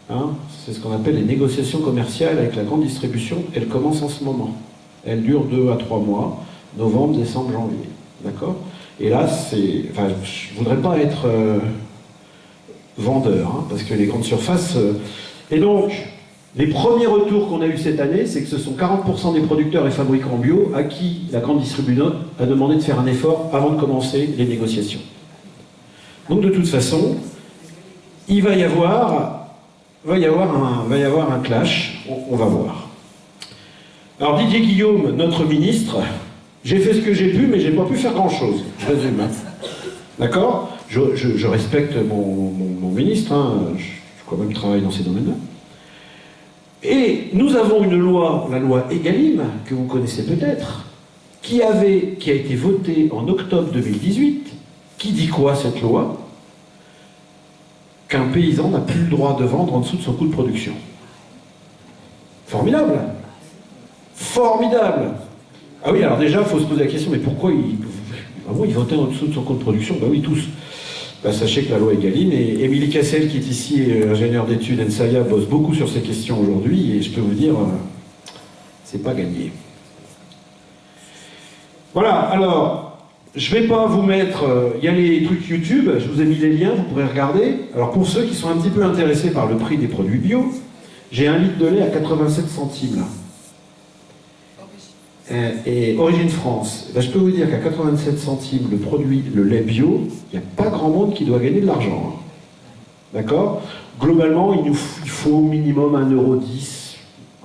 Hein, c'est ce qu'on appelle les négociations commerciales avec la grande distribution. Elles commencent en ce moment. Elles durent 2 à 3 mois, novembre, décembre, janvier. D'accord? Et là, c'est... Enfin, je ne voudrais pas être vendeur, hein, parce que les grandes surfaces... Et donc, les premiers retours qu'on a eus cette année, c'est que ce sont 40% des producteurs et fabricants bio à qui la grande distribution a demandé de faire un effort avant de commencer les négociations. Donc, de toute façon, il va y avoir un clash, on va voir. Alors, Didier Guillaume, notre ministre... J'ai fait ce que j'ai pu, mais j'ai pas pu faire grand-chose. Je résume. Hein. D'accord? Je respecte mon ministre, hein. Je quand même travaille dans ces domaines-là. Et nous avons une loi, la loi Egalim, que vous connaissez peut-être, qui a été votée en octobre 2018. Qui dit quoi, cette loi? Qu'un paysan n'a plus le droit de vendre en dessous de son coût de production. Formidable! Formidable! Ah oui, alors déjà, il faut se poser la question, mais pourquoi il votait en dessous de son coût de production? Bah oui, tous. Bah, sachez que la loi Egalim, et Émilie Cassel, qui est ici, ingénieure d'études NSAIA, bosse beaucoup sur ces questions aujourd'hui, et je peux vous dire, c'est pas gagné. Voilà, alors, je vais pas vous mettre... Il y a les trucs YouTube, je vous ai mis les liens, vous pourrez regarder. Alors pour ceux qui sont un petit peu intéressés par le prix des produits bio, j'ai 1 litre de lait à 87 centimes, là. Et Origine France, ben je peux vous dire qu'à 87 centimes le lait bio, il n'y a pas grand monde qui doit gagner de l'argent. Hein. D'accord? Globalement, il faut au minimum 1,10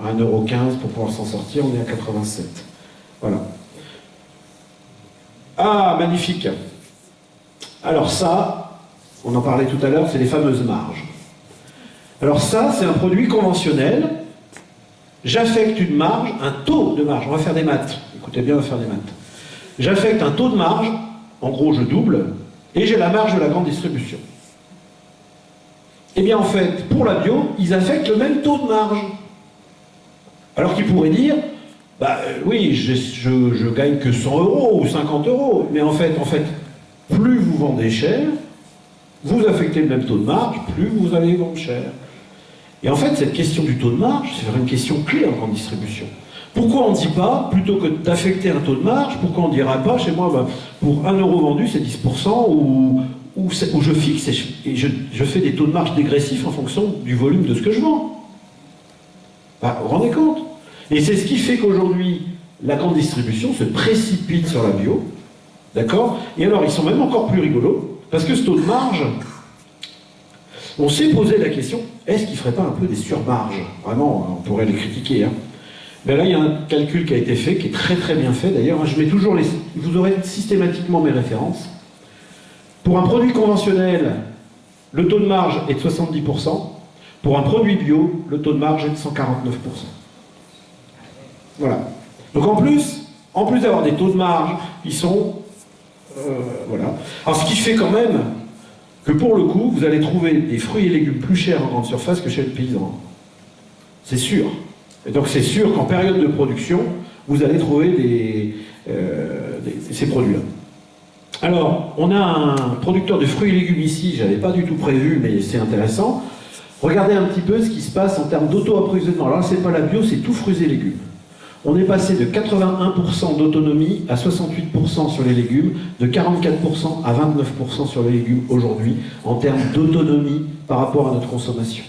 €, 1,15 € pour pouvoir s'en sortir, on est à 87. Voilà. Ah, magnifique. Alors ça, on en parlait tout à l'heure, c'est les fameuses marges. Alors ça, c'est un produit conventionnel. J'affecte une marge, un taux de marge, on va faire des maths, écoutez bien, on va faire des maths. J'affecte un taux de marge, en gros je double, et j'ai la marge de la grande distribution. Eh bien en fait, pour la bio, ils affectent le même taux de marge. Alors qu'ils pourraient dire, bah oui, je gagne que 100 € ou 50 €, mais en fait, plus vous vendez cher, vous affectez le même taux de marge, plus vous allez vendre cher. Et en fait, cette question du taux de marge, c'est une question clé en grande distribution. Pourquoi on ne dit pas, plutôt que d'affecter un taux de marge, pourquoi on ne dirait pas, chez moi, bah, pour 1 € vendu, c'est 10%, ou je fixe et je fais des taux de marge dégressifs en fonction du volume de ce que je vends. Bah, vous vous rendez compte? Et c'est ce qui fait qu'aujourd'hui, la grande distribution se précipite sur la bio, d'accord? Et alors, ils sont même encore plus rigolos, parce que ce taux de marge... On s'est posé la question, est-ce qu'il ne ferait pas un peu des surmarges? Vraiment, on pourrait les critiquer. Hein. Ben là, il y a un calcul qui a été fait, qui est très très bien fait d'ailleurs. Je mets toujours vous aurez systématiquement mes références. Pour un produit conventionnel, le taux de marge est de 70%. Pour un produit bio, le taux de marge est de 149%. Voilà. Donc en plus d'avoir des taux de marge, ils sont... voilà. Alors ce qui fait quand même que pour le coup, vous allez trouver des fruits et légumes plus chers en grande surface que chez le paysan. C'est sûr. Et donc c'est sûr qu'en période de production, vous allez trouver ces produits-là. Alors, on a un producteur de fruits et légumes ici, je n'avais pas du tout prévu, mais c'est intéressant. Regardez un petit peu ce qui se passe en termes d'auto-approvisionnement. Alors là, c'est pas la bio, c'est tout fruits et légumes. On est passé de 81% d'autonomie à 68% sur les légumes, de 44% à 29% sur les légumes aujourd'hui, en termes d'autonomie par rapport à notre consommation.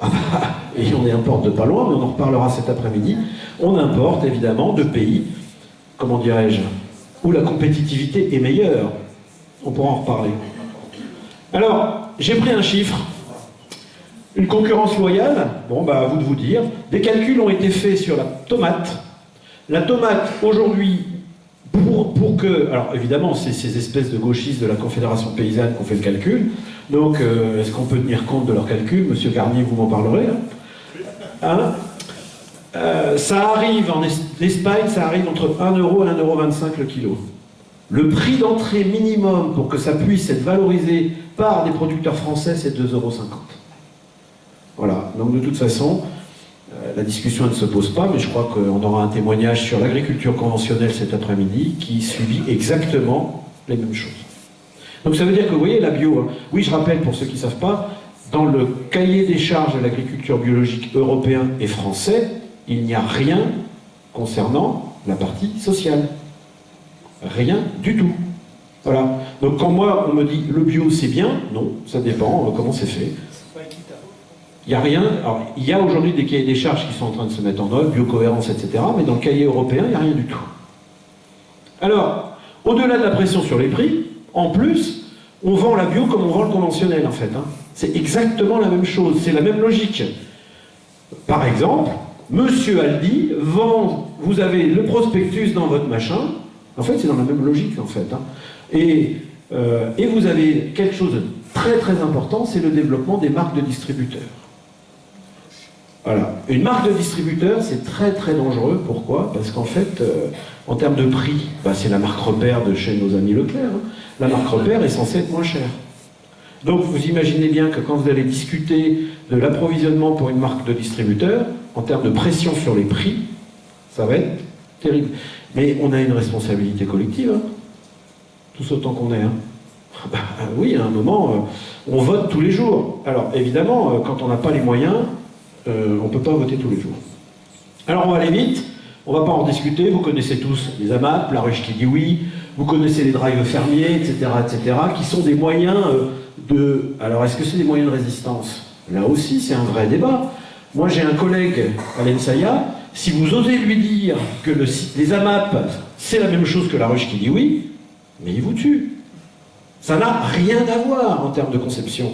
Ah bah, et on importe de pas loin, mais on en reparlera cet après-midi. On importe évidemment de pays, comment dirais-je, où la compétitivité est meilleure. On pourra en reparler. Alors, j'ai pris un chiffre. Une concurrence loyale, bon bah à vous de vous dire. Des calculs ont été faits sur la tomate. La tomate aujourd'hui, pour que... Alors évidemment, c'est ces espèces de gauchistes de la Confédération paysanne qui ont fait le calcul. Donc est-ce qu'on peut tenir compte de leurs calculs? Monsieur Garnier, vous m'en parlerez. Ça arrive en Espagne, ça arrive entre 1 euro et 1,25 € le kilo. Le prix d'entrée minimum pour que ça puisse être valorisé par des producteurs français, c'est 2,50 €. Voilà, donc de toute façon, la discussion ne se pose pas, mais je crois qu'on aura un témoignage sur l'agriculture conventionnelle cet après-midi qui subit exactement les mêmes choses. Donc ça veut dire que, vous voyez, la bio, oui, je rappelle pour ceux qui ne savent pas, dans le cahier des charges de l'agriculture biologique européen et français, il n'y a rien concernant la partie sociale. Rien du tout. Voilà. Donc quand moi, on me dit le bio c'est bien, non, ça dépend comment c'est fait. Il n'y a rien. Alors, il y a aujourd'hui des cahiers des charges qui sont en train de se mettre en œuvre, biocohérence, etc. Mais dans le cahier européen, il n'y a rien du tout. Alors, au-delà de la pression sur les prix, en plus, on vend la bio comme on vend le conventionnel, en fait. C'est exactement la même chose, c'est la même logique. Par exemple, Monsieur Aldi vend, vous avez le prospectus dans votre machin, en fait, c'est dans la même logique, en fait. Et vous avez quelque chose de très très important, c'est le développement des marques de distributeurs. Voilà. Une marque de distributeur, c'est très très dangereux. Pourquoi? Parce qu'en fait, en termes de prix, c'est la marque repère de chez nos amis Leclerc. La marque repère est censée être moins chère. Donc vous imaginez bien que quand vous allez discuter de l'approvisionnement pour une marque de distributeur, en termes de pression sur les prix, ça va être terrible. Mais on a une responsabilité collective, tous autant qu'on est. Oui, à un moment, on vote tous les jours. Alors évidemment, quand on n'a pas les moyens, on ne peut pas voter tous les jours. Alors on va aller vite, on ne va pas en discuter, vous connaissez tous les AMAP, la ruche qui dit oui, vous connaissez les drives fermiers, etc., qui sont des moyens de... Alors est-ce que c'est des moyens de résistance? Là aussi, c'est un vrai débat. Moi j'ai un collègue à l'ENSAIA, si vous osez lui dire que les AMAP, c'est la même chose que la ruche qui dit oui, mais il vous tue. Ça n'a rien à voir en termes de conception.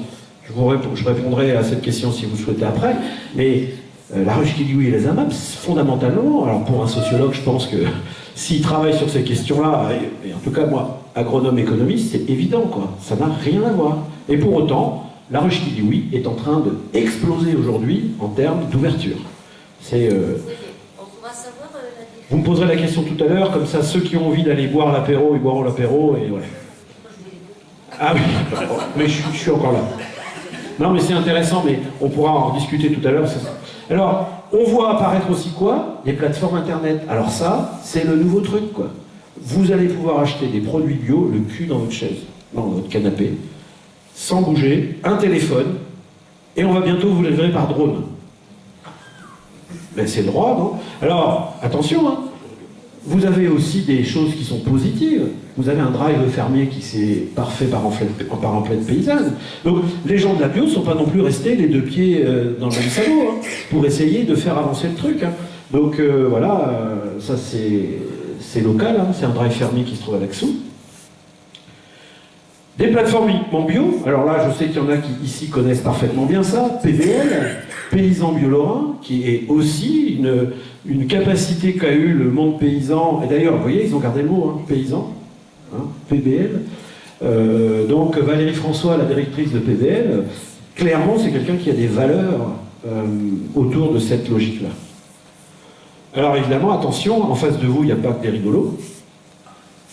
Je répondrai à cette question si vous le souhaitez après, mais la ruche qui dit oui et les AMAP, fondamentalement, alors pour un sociologue, je pense que s'il travaille sur ces questions-là, et en tout cas moi, agronome économiste, c'est évident, quoi. Ça n'a rien à voir. Et pour autant, la ruche qui dit oui est en train d'exploser aujourd'hui en termes d'ouverture. C'est... On va savoir la différence. Vous me poserez la question tout à l'heure, comme ça ceux qui ont envie d'aller boire l'apéro, ils boiront l'apéro, et voilà. Ah oui, mais je suis encore là. Non mais c'est intéressant, mais on pourra en discuter tout à l'heure. Alors, on voit apparaître aussi quoi? Des plateformes internet. Alors ça, c'est le nouveau truc, quoi. Vous allez pouvoir acheter des produits bio, le cul dans votre chaise, dans votre canapé, sans bouger, un téléphone, et on va bientôt vous le livrer par drone. Ben c'est le droit, non? Alors, attention, vous avez aussi des choses qui sont positives. Vous avez un drive fermier qui s'est parfait par emplette paysanne. Donc les gens de la bio ne sont pas non plus restés les deux pieds dans le même sabot pour essayer de faire avancer le truc. Donc voilà, ça c'est local, c'est un drive fermier qui se trouve à Laxou. Des plateformes uniquement bio, alors là je sais qu'il y en a qui ici connaissent parfaitement bien ça, PBL, Paysan Bio Lorrain, qui est aussi une capacité qu'a eu le monde paysan, et d'ailleurs vous voyez ils ont gardé le mot, paysan, PBL, Donc Valérie François, la directrice de PBL, clairement c'est quelqu'un qui a des valeurs autour de cette logique-là. Alors évidemment, attention, en face de vous, il n'y a pas que des rigolos.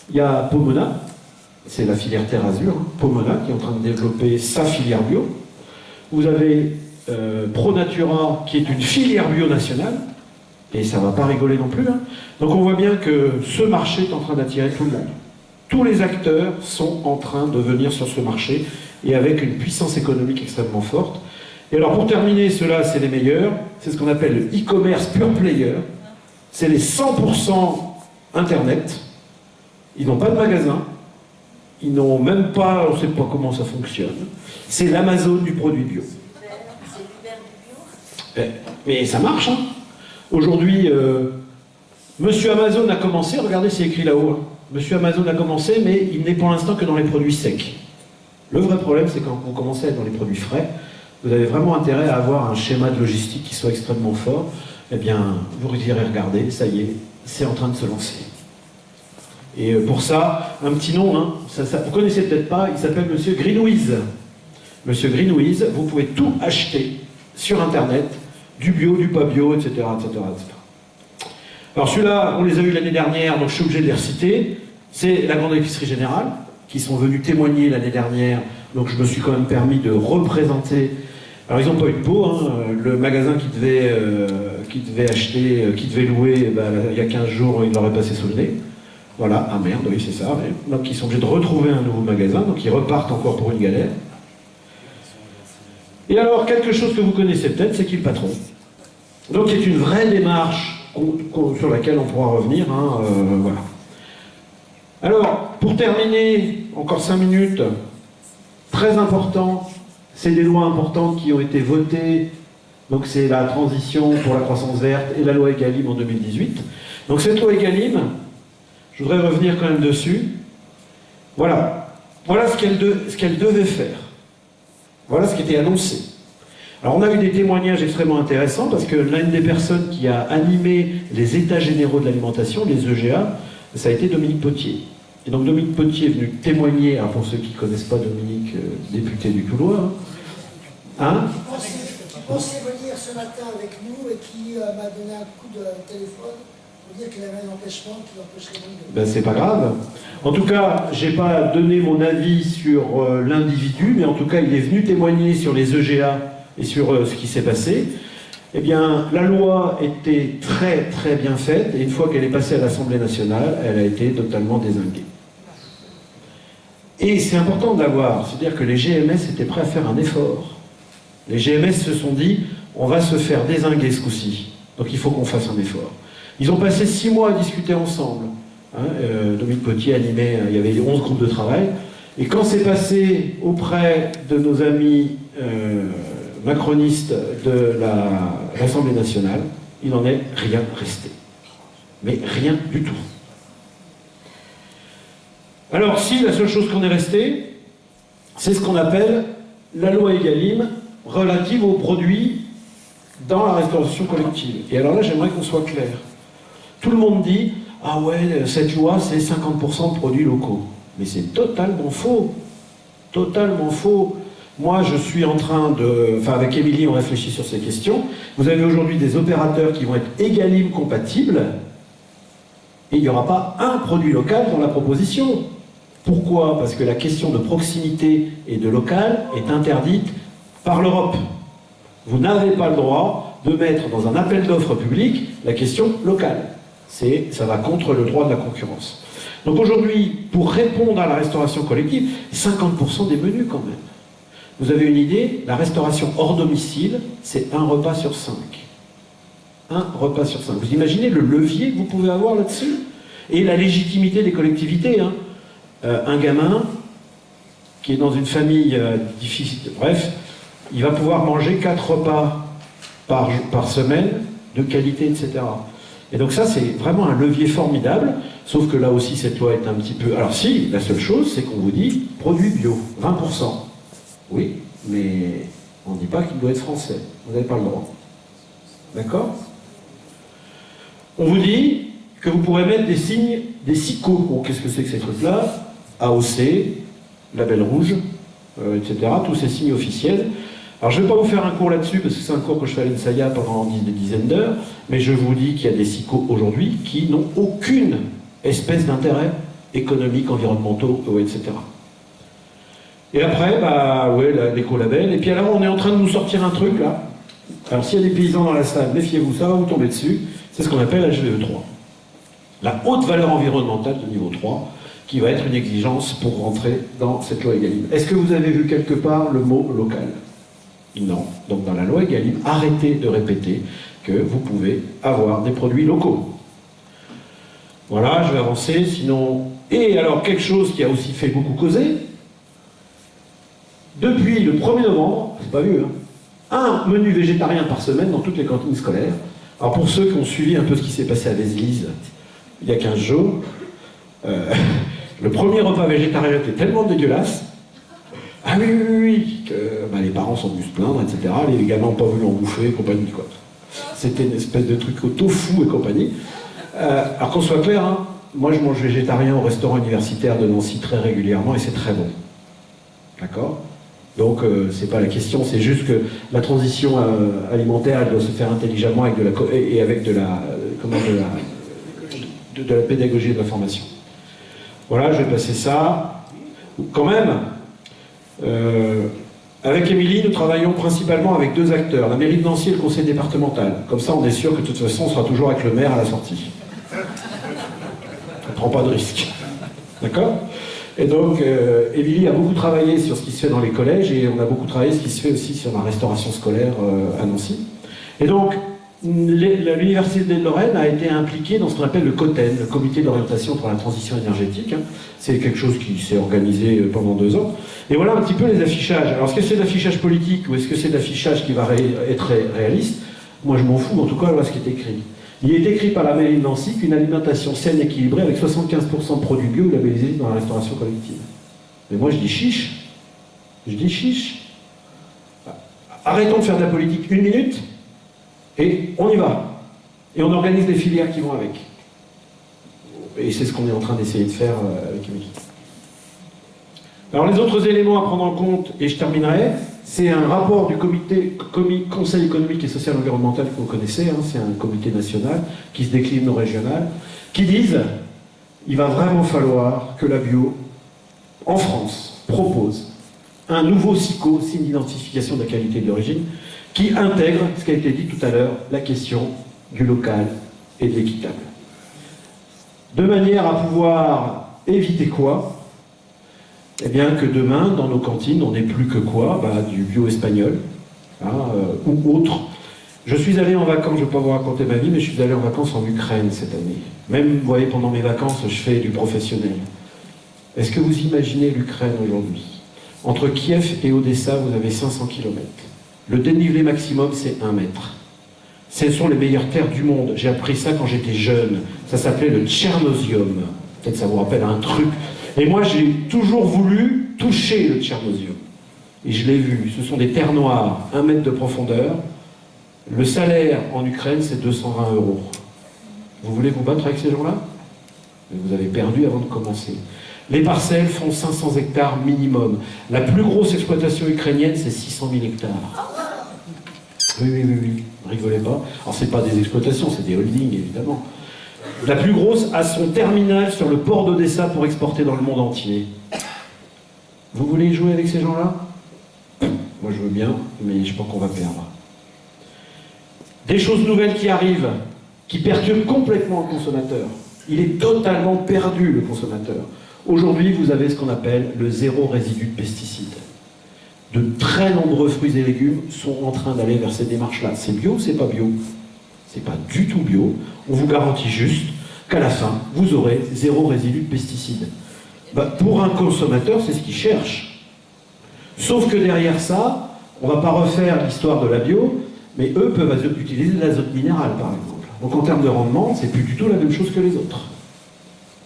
Il y a Pomona, c'est la filière Terre Azur, hein, Pomona qui est en train de développer sa filière bio. Vous avez ProNatura qui est une filière bio nationale, et ça ne va pas rigoler non plus. Hein. Donc on voit bien que ce marché est en train d'attirer tout le monde. Tous les acteurs sont en train de venir sur ce marché, et avec une puissance économique extrêmement forte. Et alors pour terminer, ceux-là, c'est les meilleurs, c'est ce qu'on appelle le e-commerce pure player, c'est les 100% Internet, ils n'ont pas de magasin, ils n'ont même pas, on ne sait pas comment ça fonctionne, c'est l'Amazon du produit bio. C'est l'Uber du bio. Mais ça marche, hein. Aujourd'hui, Monsieur Amazon a commencé, regardez, c'est écrit là-haut, hein. Monsieur Amazon a commencé, mais il n'est pour l'instant que dans les produits secs. Le vrai problème, c'est quand vous commencez à être dans les produits frais, vous avez vraiment intérêt à avoir un schéma de logistique qui soit extrêmement fort. Eh bien, vous irez regarder, ça y est, c'est en train de se lancer. Et pour ça, un petit nom, hein, vous connaissez peut-être pas, il s'appelle Monsieur Greenwiz. Monsieur Greenwiz, vous pouvez tout acheter sur Internet, du bio, du pas bio, etc., etc., etc. Alors celui-là, on les a eus l'année dernière, donc je suis obligé de les reciter. C'est la Grande Épicerie Générale, qui sont venus témoigner l'année dernière, donc je me suis quand même permis de représenter. Alors ils n'ont pas eu de peau, hein. Le magasin qui devait acheter, qui devait louer, il y a 15 jours, il l'aurait passé sous le nez. Voilà, ah merde, oui c'est ça. Donc ils sont obligés de retrouver un nouveau magasin, donc ils repartent encore pour une galère. Et alors, quelque chose que vous connaissez peut-être, c'est qui le patron. Donc c'est une vraie démarche sur laquelle on pourra revenir, hein, voilà. Alors, pour terminer, encore 5 minutes, très important, c'est des lois importantes qui ont été votées, donc c'est la transition pour la croissance verte et la loi Egalim en 2018. Donc cette loi Egalim, je voudrais revenir quand même dessus. Voilà ce qu'elle devait faire. Voilà ce qui était annoncé. Alors on a eu des témoignages extrêmement intéressants parce que l'une des personnes qui a animé les états généraux de l'alimentation, les EGA, ça a été Dominique Potier. Et donc Dominique Potier est venu témoigner, pour ceux qui ne connaissent pas Dominique, député du Toulois. Hein, Qui pensait venir ce matin avec nous et qui m'a donné un coup de téléphone pour dire qu'il avait un empêchement qui l'empêcherait donc de... C'est pas grave. En tout cas, j'ai pas donné mon avis sur l'individu, mais en tout cas, il est venu témoigner sur les EGA et sur ce qui s'est passé. Eh bien, la loi était très très bien faite, et une fois qu'elle est passée à l'Assemblée nationale, elle a été totalement dézinguée. Et c'est important de l'avoir, c'est-à-dire que les GMS étaient prêts à faire un effort. Les GMS se sont dit, on va se faire dézinguer ce coup-ci, donc il faut qu'on fasse un effort. Ils ont passé 6 mois à discuter ensemble. Hein, Dominique Potier animait, il y avait 11 groupes de travail, et quand c'est passé auprès de nos amis macronistes de l'Assemblée nationale, il n'en est rien resté. Mais rien du tout. Alors si, la seule chose qu'on est resté, c'est ce qu'on appelle la loi Egalim relative aux produits dans la restauration collective. Et alors là, j'aimerais qu'on soit clair. Tout le monde dit, ah ouais, cette loi, c'est 50% de produits locaux. Mais c'est totalement faux. Totalement faux. Moi, je suis en train de... Enfin, avec Émilie, on réfléchit sur ces questions. Vous avez aujourd'hui des opérateurs qui vont être Egalim compatibles, et il n'y aura pas un produit local dans la proposition. Pourquoi? Parce que la question de proximité et de local est interdite par l'Europe. Vous n'avez pas le droit de mettre dans un appel d'offres public la question locale. Ça va contre le droit de la concurrence. Donc aujourd'hui, pour répondre à la restauration collective, 50% des menus quand même. Vous avez une idée, la restauration hors domicile, c'est 1 repas sur 5. 1 repas sur 5. Vous imaginez le levier que vous pouvez avoir là-dessus? Et la légitimité des collectivités. Hein. Un gamin qui est dans une famille difficile, bref, il va pouvoir manger 4 repas par semaine, de qualité, etc. Et donc ça, c'est vraiment un levier formidable, sauf que là aussi, cette loi est un petit peu... Alors si, la seule chose, c'est qu'on vous dit, produit bio, 20%. Oui, mais on ne dit pas qu'il doit être français. Vous n'avez pas le droit. D'accord? On vous dit que vous pourrez mettre des signes, des SICO. Bon, qu'est-ce que c'est que ces trucs-là? AOC, label rouge, etc. Tous ces signes officiels. Alors je ne vais pas vous faire un cours là-dessus, parce que c'est un cours que je fais à l'ENSAIA pendant des dizaines d'heures, mais je vous dis qu'il y a des SICO aujourd'hui qui n'ont aucune espèce d'intérêt économique, environnementaux, etc. Et après, bah ouais, l'écolabel. Et puis alors, on est en train de nous sortir un truc là. Alors s'il y a des paysans dans la salle, méfiez-vous, ça va vous tomber dessus. C'est ce qu'on appelle la HVE3. La haute valeur environnementale de niveau 3, qui va être une exigence pour rentrer dans cette loi Egalim. Est-ce que vous avez vu quelque part le mot local? Non. Donc dans la loi Egalim, arrêtez de répéter que vous pouvez avoir des produits locaux. Voilà, je vais avancer, sinon... Et alors, quelque chose qui a aussi fait beaucoup causer, depuis le 1er novembre, c'est pas vu, hein, un menu végétarien par semaine dans toutes les cantines scolaires. Alors pour ceux qui ont suivi un peu ce qui s'est passé à Vézelise il y a 15 jours, le premier repas végétarien était tellement dégueulasse, ah oui, que bah, les parents sont venus se plaindre, etc. Les gamins n'ont pas voulu en bouffer et compagnie, quoi. C'était une espèce de truc au tofu et compagnie. Alors qu'on soit clair, hein, moi je mange végétarien au restaurant universitaire de Nancy très régulièrement et c'est très bon. D'accord? Donc c'est pas la question, c'est juste que la transition alimentaire, elle doit se faire intelligemment avec de la pédagogie et de la formation. Voilà, je vais passer ça. Quand même, avec Émilie, nous travaillons principalement avec deux acteurs, la mairie de Nancy et le conseil départemental. Comme ça, on est sûr que de toute façon, on sera toujours avec le maire à la sortie. On ne prend pas de risque. D'accord? Et donc, Émilie a beaucoup travaillé sur ce qui se fait dans les collèges et on a beaucoup travaillé ce qui se fait aussi sur la restauration scolaire à Nancy. Et donc, l'Université de Lorraine a été impliquée dans ce qu'on appelle le COTEN, le Comité d'orientation pour la transition énergétique. C'est quelque chose qui s'est organisé pendant 2 ans. Et voilà un petit peu les affichages. Alors, est-ce que c'est de l'affichage politique ou est-ce que c'est de l'affichage qui va être réaliste? Moi, je m'en fous, en tout cas, voilà ce qui est écrit. Il est écrit par la mairie de Nancy qu'une alimentation saine et équilibrée avec 75% de produits bio labellisés dans la restauration collective. Mais moi je dis chiche. Je dis chiche. Arrêtons de faire de la politique 1 minute et on y va. Et on organise des filières qui vont avec. Et c'est ce qu'on est en train d'essayer de faire avec Émilie. Alors les autres éléments à prendre en compte, et je terminerai, c'est un rapport du Conseil économique et social environnemental que vous connaissez, hein, c'est un comité national qui se décline au régional, qui disent il va vraiment falloir que la bio, en France, propose un nouveau SICO, signe d'identification de la qualité de l'origine, qui intègre, ce qui a été dit tout à l'heure, la question du local et de l'équitable. De manière à pouvoir éviter quoi? Eh bien que demain, dans nos cantines, on n'ait plus que quoi? Du bio espagnol, hein, ou autre. Je suis allé en vacances, je ne vais pas vous raconter ma vie, mais je suis allé en vacances en Ukraine cette année. Même, vous voyez, pendant mes vacances, je fais du professionnel. Est-ce que vous imaginez l'Ukraine aujourd'hui? Entre Kiev et Odessa, vous avez 500 km. Le dénivelé maximum, c'est 1 mètre. Ce sont les meilleures terres du monde. J'ai appris ça quand j'étais jeune. Ça s'appelait le Tchernosium. Peut-être ça vous rappelle un truc. Et moi, j'ai toujours voulu toucher le Tchernosium. Et je l'ai vu. Ce sont des terres noires, 1 mètre de profondeur. Le salaire en Ukraine, c'est 220 €. Vous voulez vous battre avec ces gens-là? Vous avez perdu avant de commencer. Les parcelles font 500 hectares minimum. La plus grosse exploitation ukrainienne, c'est 600 000 hectares. Oui. Rigolez pas. Alors, c'est pas des exploitations, c'est des holdings, évidemment. La plus grosse a son terminal sur le port d'Odessa pour exporter dans le monde entier. Vous voulez jouer avec ces gens-là? Moi je veux bien, mais je pense qu'on va perdre. Des choses nouvelles qui arrivent, qui perturbent complètement le consommateur. Il est totalement perdu, le consommateur. Aujourd'hui, vous avez ce qu'on appelle le zéro résidu de pesticides. De très nombreux fruits et légumes sont en train d'aller vers ces démarches-là. C'est bio ou c'est pas bio? C'est pas du tout bio. On vous garantit juste qu'à la fin, vous aurez 0 résidu de pesticides. Pour un consommateur, c'est ce qu'il cherche. Sauf que derrière ça, on ne va pas refaire l'histoire de la bio, mais eux peuvent utiliser de l'azote minéral, par exemple. Donc en termes de rendement, c'est plus du tout la même chose que les autres.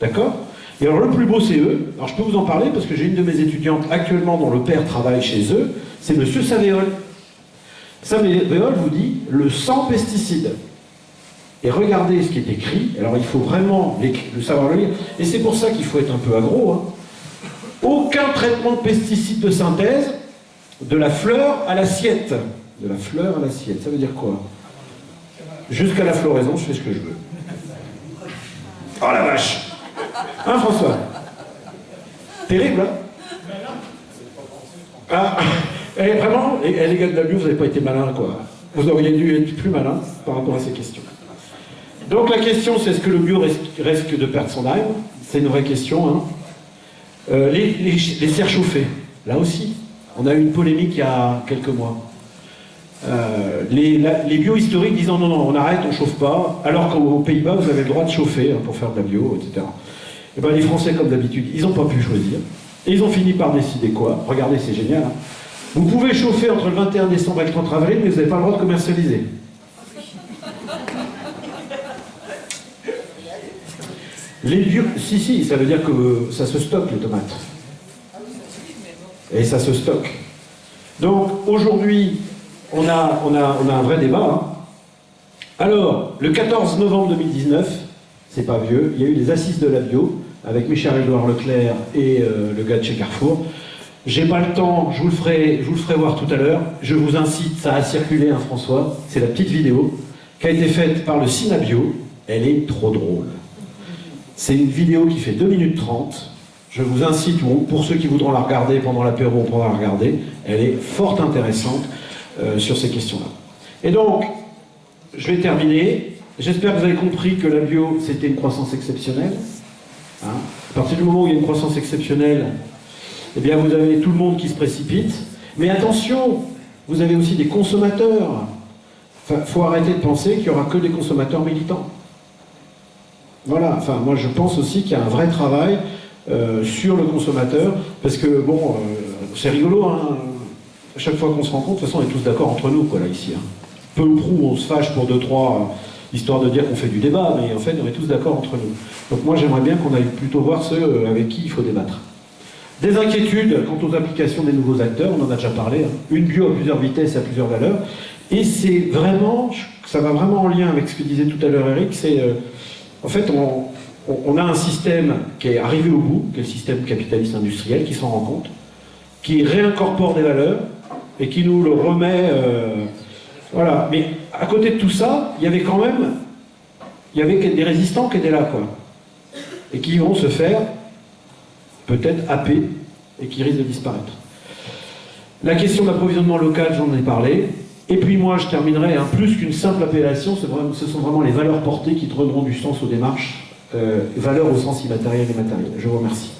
D'accord? Et alors le plus beau, c'est eux. Alors je peux vous en parler parce que j'ai une de mes étudiantes actuellement dont le père travaille chez eux, c'est Monsieur Savéol. Savéol vous dit le sans pesticides. Et regardez ce qui est écrit. Alors il faut vraiment le savoir le lire. Et c'est pour ça qu'il faut être un peu agro. Hein. Aucun traitement de pesticides de synthèse, de la fleur à l'assiette. De la fleur à l'assiette, ça veut dire quoi? Jusqu'à la floraison, je fais ce que je veux. Oh la vache! Hein, François? Terrible, hein? Ah, et vraiment, les gars de la bio, vous n'avez pas été malins, quoi. Vous auriez dû être plus malins par rapport à ces questions. Donc la question, c'est est-ce que le bio risque de perdre son âme? C'est une vraie question, hein. Les serres chauffées, là aussi, on a eu une polémique il y a quelques mois. Les bio-historiques disant non, on arrête, on ne chauffe pas, alors qu'aux Pays-Bas, vous avez le droit de chauffer pour faire de la bio, etc. Et bien les Français, comme d'habitude, ils n'ont pas pu choisir. Et ils ont fini par décider quoi? Regardez, c'est génial. Hein. Vous pouvez chauffer entre le 21 décembre et le 30 avril, mais vous n'avez pas le droit de commercialiser. Les bio... Si, ça veut dire que ça se stocke, les tomates. Et ça se stocke. Donc, aujourd'hui, on a un vrai débat. Hein. Alors, le 14 novembre 2019, c'est pas vieux, il y a eu les assises de la bio, avec Michel-Édouard Leclerc et le gars de chez Carrefour. J'ai pas le temps, je vous le ferai voir tout à l'heure. Je vous incite, ça a circulé, hein, François, c'est la petite vidéo qui a été faite par le Synabio. Elle est trop drôle. C'est une vidéo qui fait 2 minutes 30. Je vous incite, pour ceux qui voudront la regarder pendant l'apéro, on pourra la regarder. Elle est fort intéressante sur ces questions-là. Et donc, je vais terminer. J'espère que vous avez compris que la bio, c'était une croissance exceptionnelle. Hein, à partir du moment où il y a une croissance exceptionnelle, eh bien vous avez tout le monde qui se précipite. Mais attention, vous avez aussi des consommateurs. Enfin, faut arrêter de penser qu'il n'y aura que des consommateurs militants. Voilà, enfin moi je pense aussi qu'il y a un vrai travail sur le consommateur, parce que bon, c'est rigolo, hein, à chaque fois qu'on se rencontre, de toute façon on est tous d'accord entre nous, quoi, là, ici. Hein. Peu ou prou, on se fâche pour 2-3, histoire de dire qu'on fait du débat, mais en fait on est tous d'accord entre nous. Donc moi j'aimerais bien qu'on aille plutôt voir ceux avec qui il faut débattre. Des inquiétudes quant aux applications des nouveaux acteurs, on en a déjà parlé, hein. Une bio à plusieurs vitesses, à plusieurs valeurs, et c'est vraiment, ça va vraiment en lien avec ce que disait tout à l'heure Eric, c'est... en fait, on a un système qui est arrivé au bout, qui est le système capitaliste industriel, qui s'en rend compte, qui réincorpore des valeurs et qui nous le remet... voilà. Mais à côté de tout ça, il y avait quand même... Il y avait des résistants qui étaient là, quoi. Et qui vont se faire peut-être happer et qui risquent de disparaître. La question de l'approvisionnement local, j'en ai parlé. Et puis moi, je terminerai, hein, plus qu'une simple appellation, ce sont vraiment les valeurs portées qui donneront du sens aux démarches, valeurs au sens immatériel et matériel. Je vous remercie.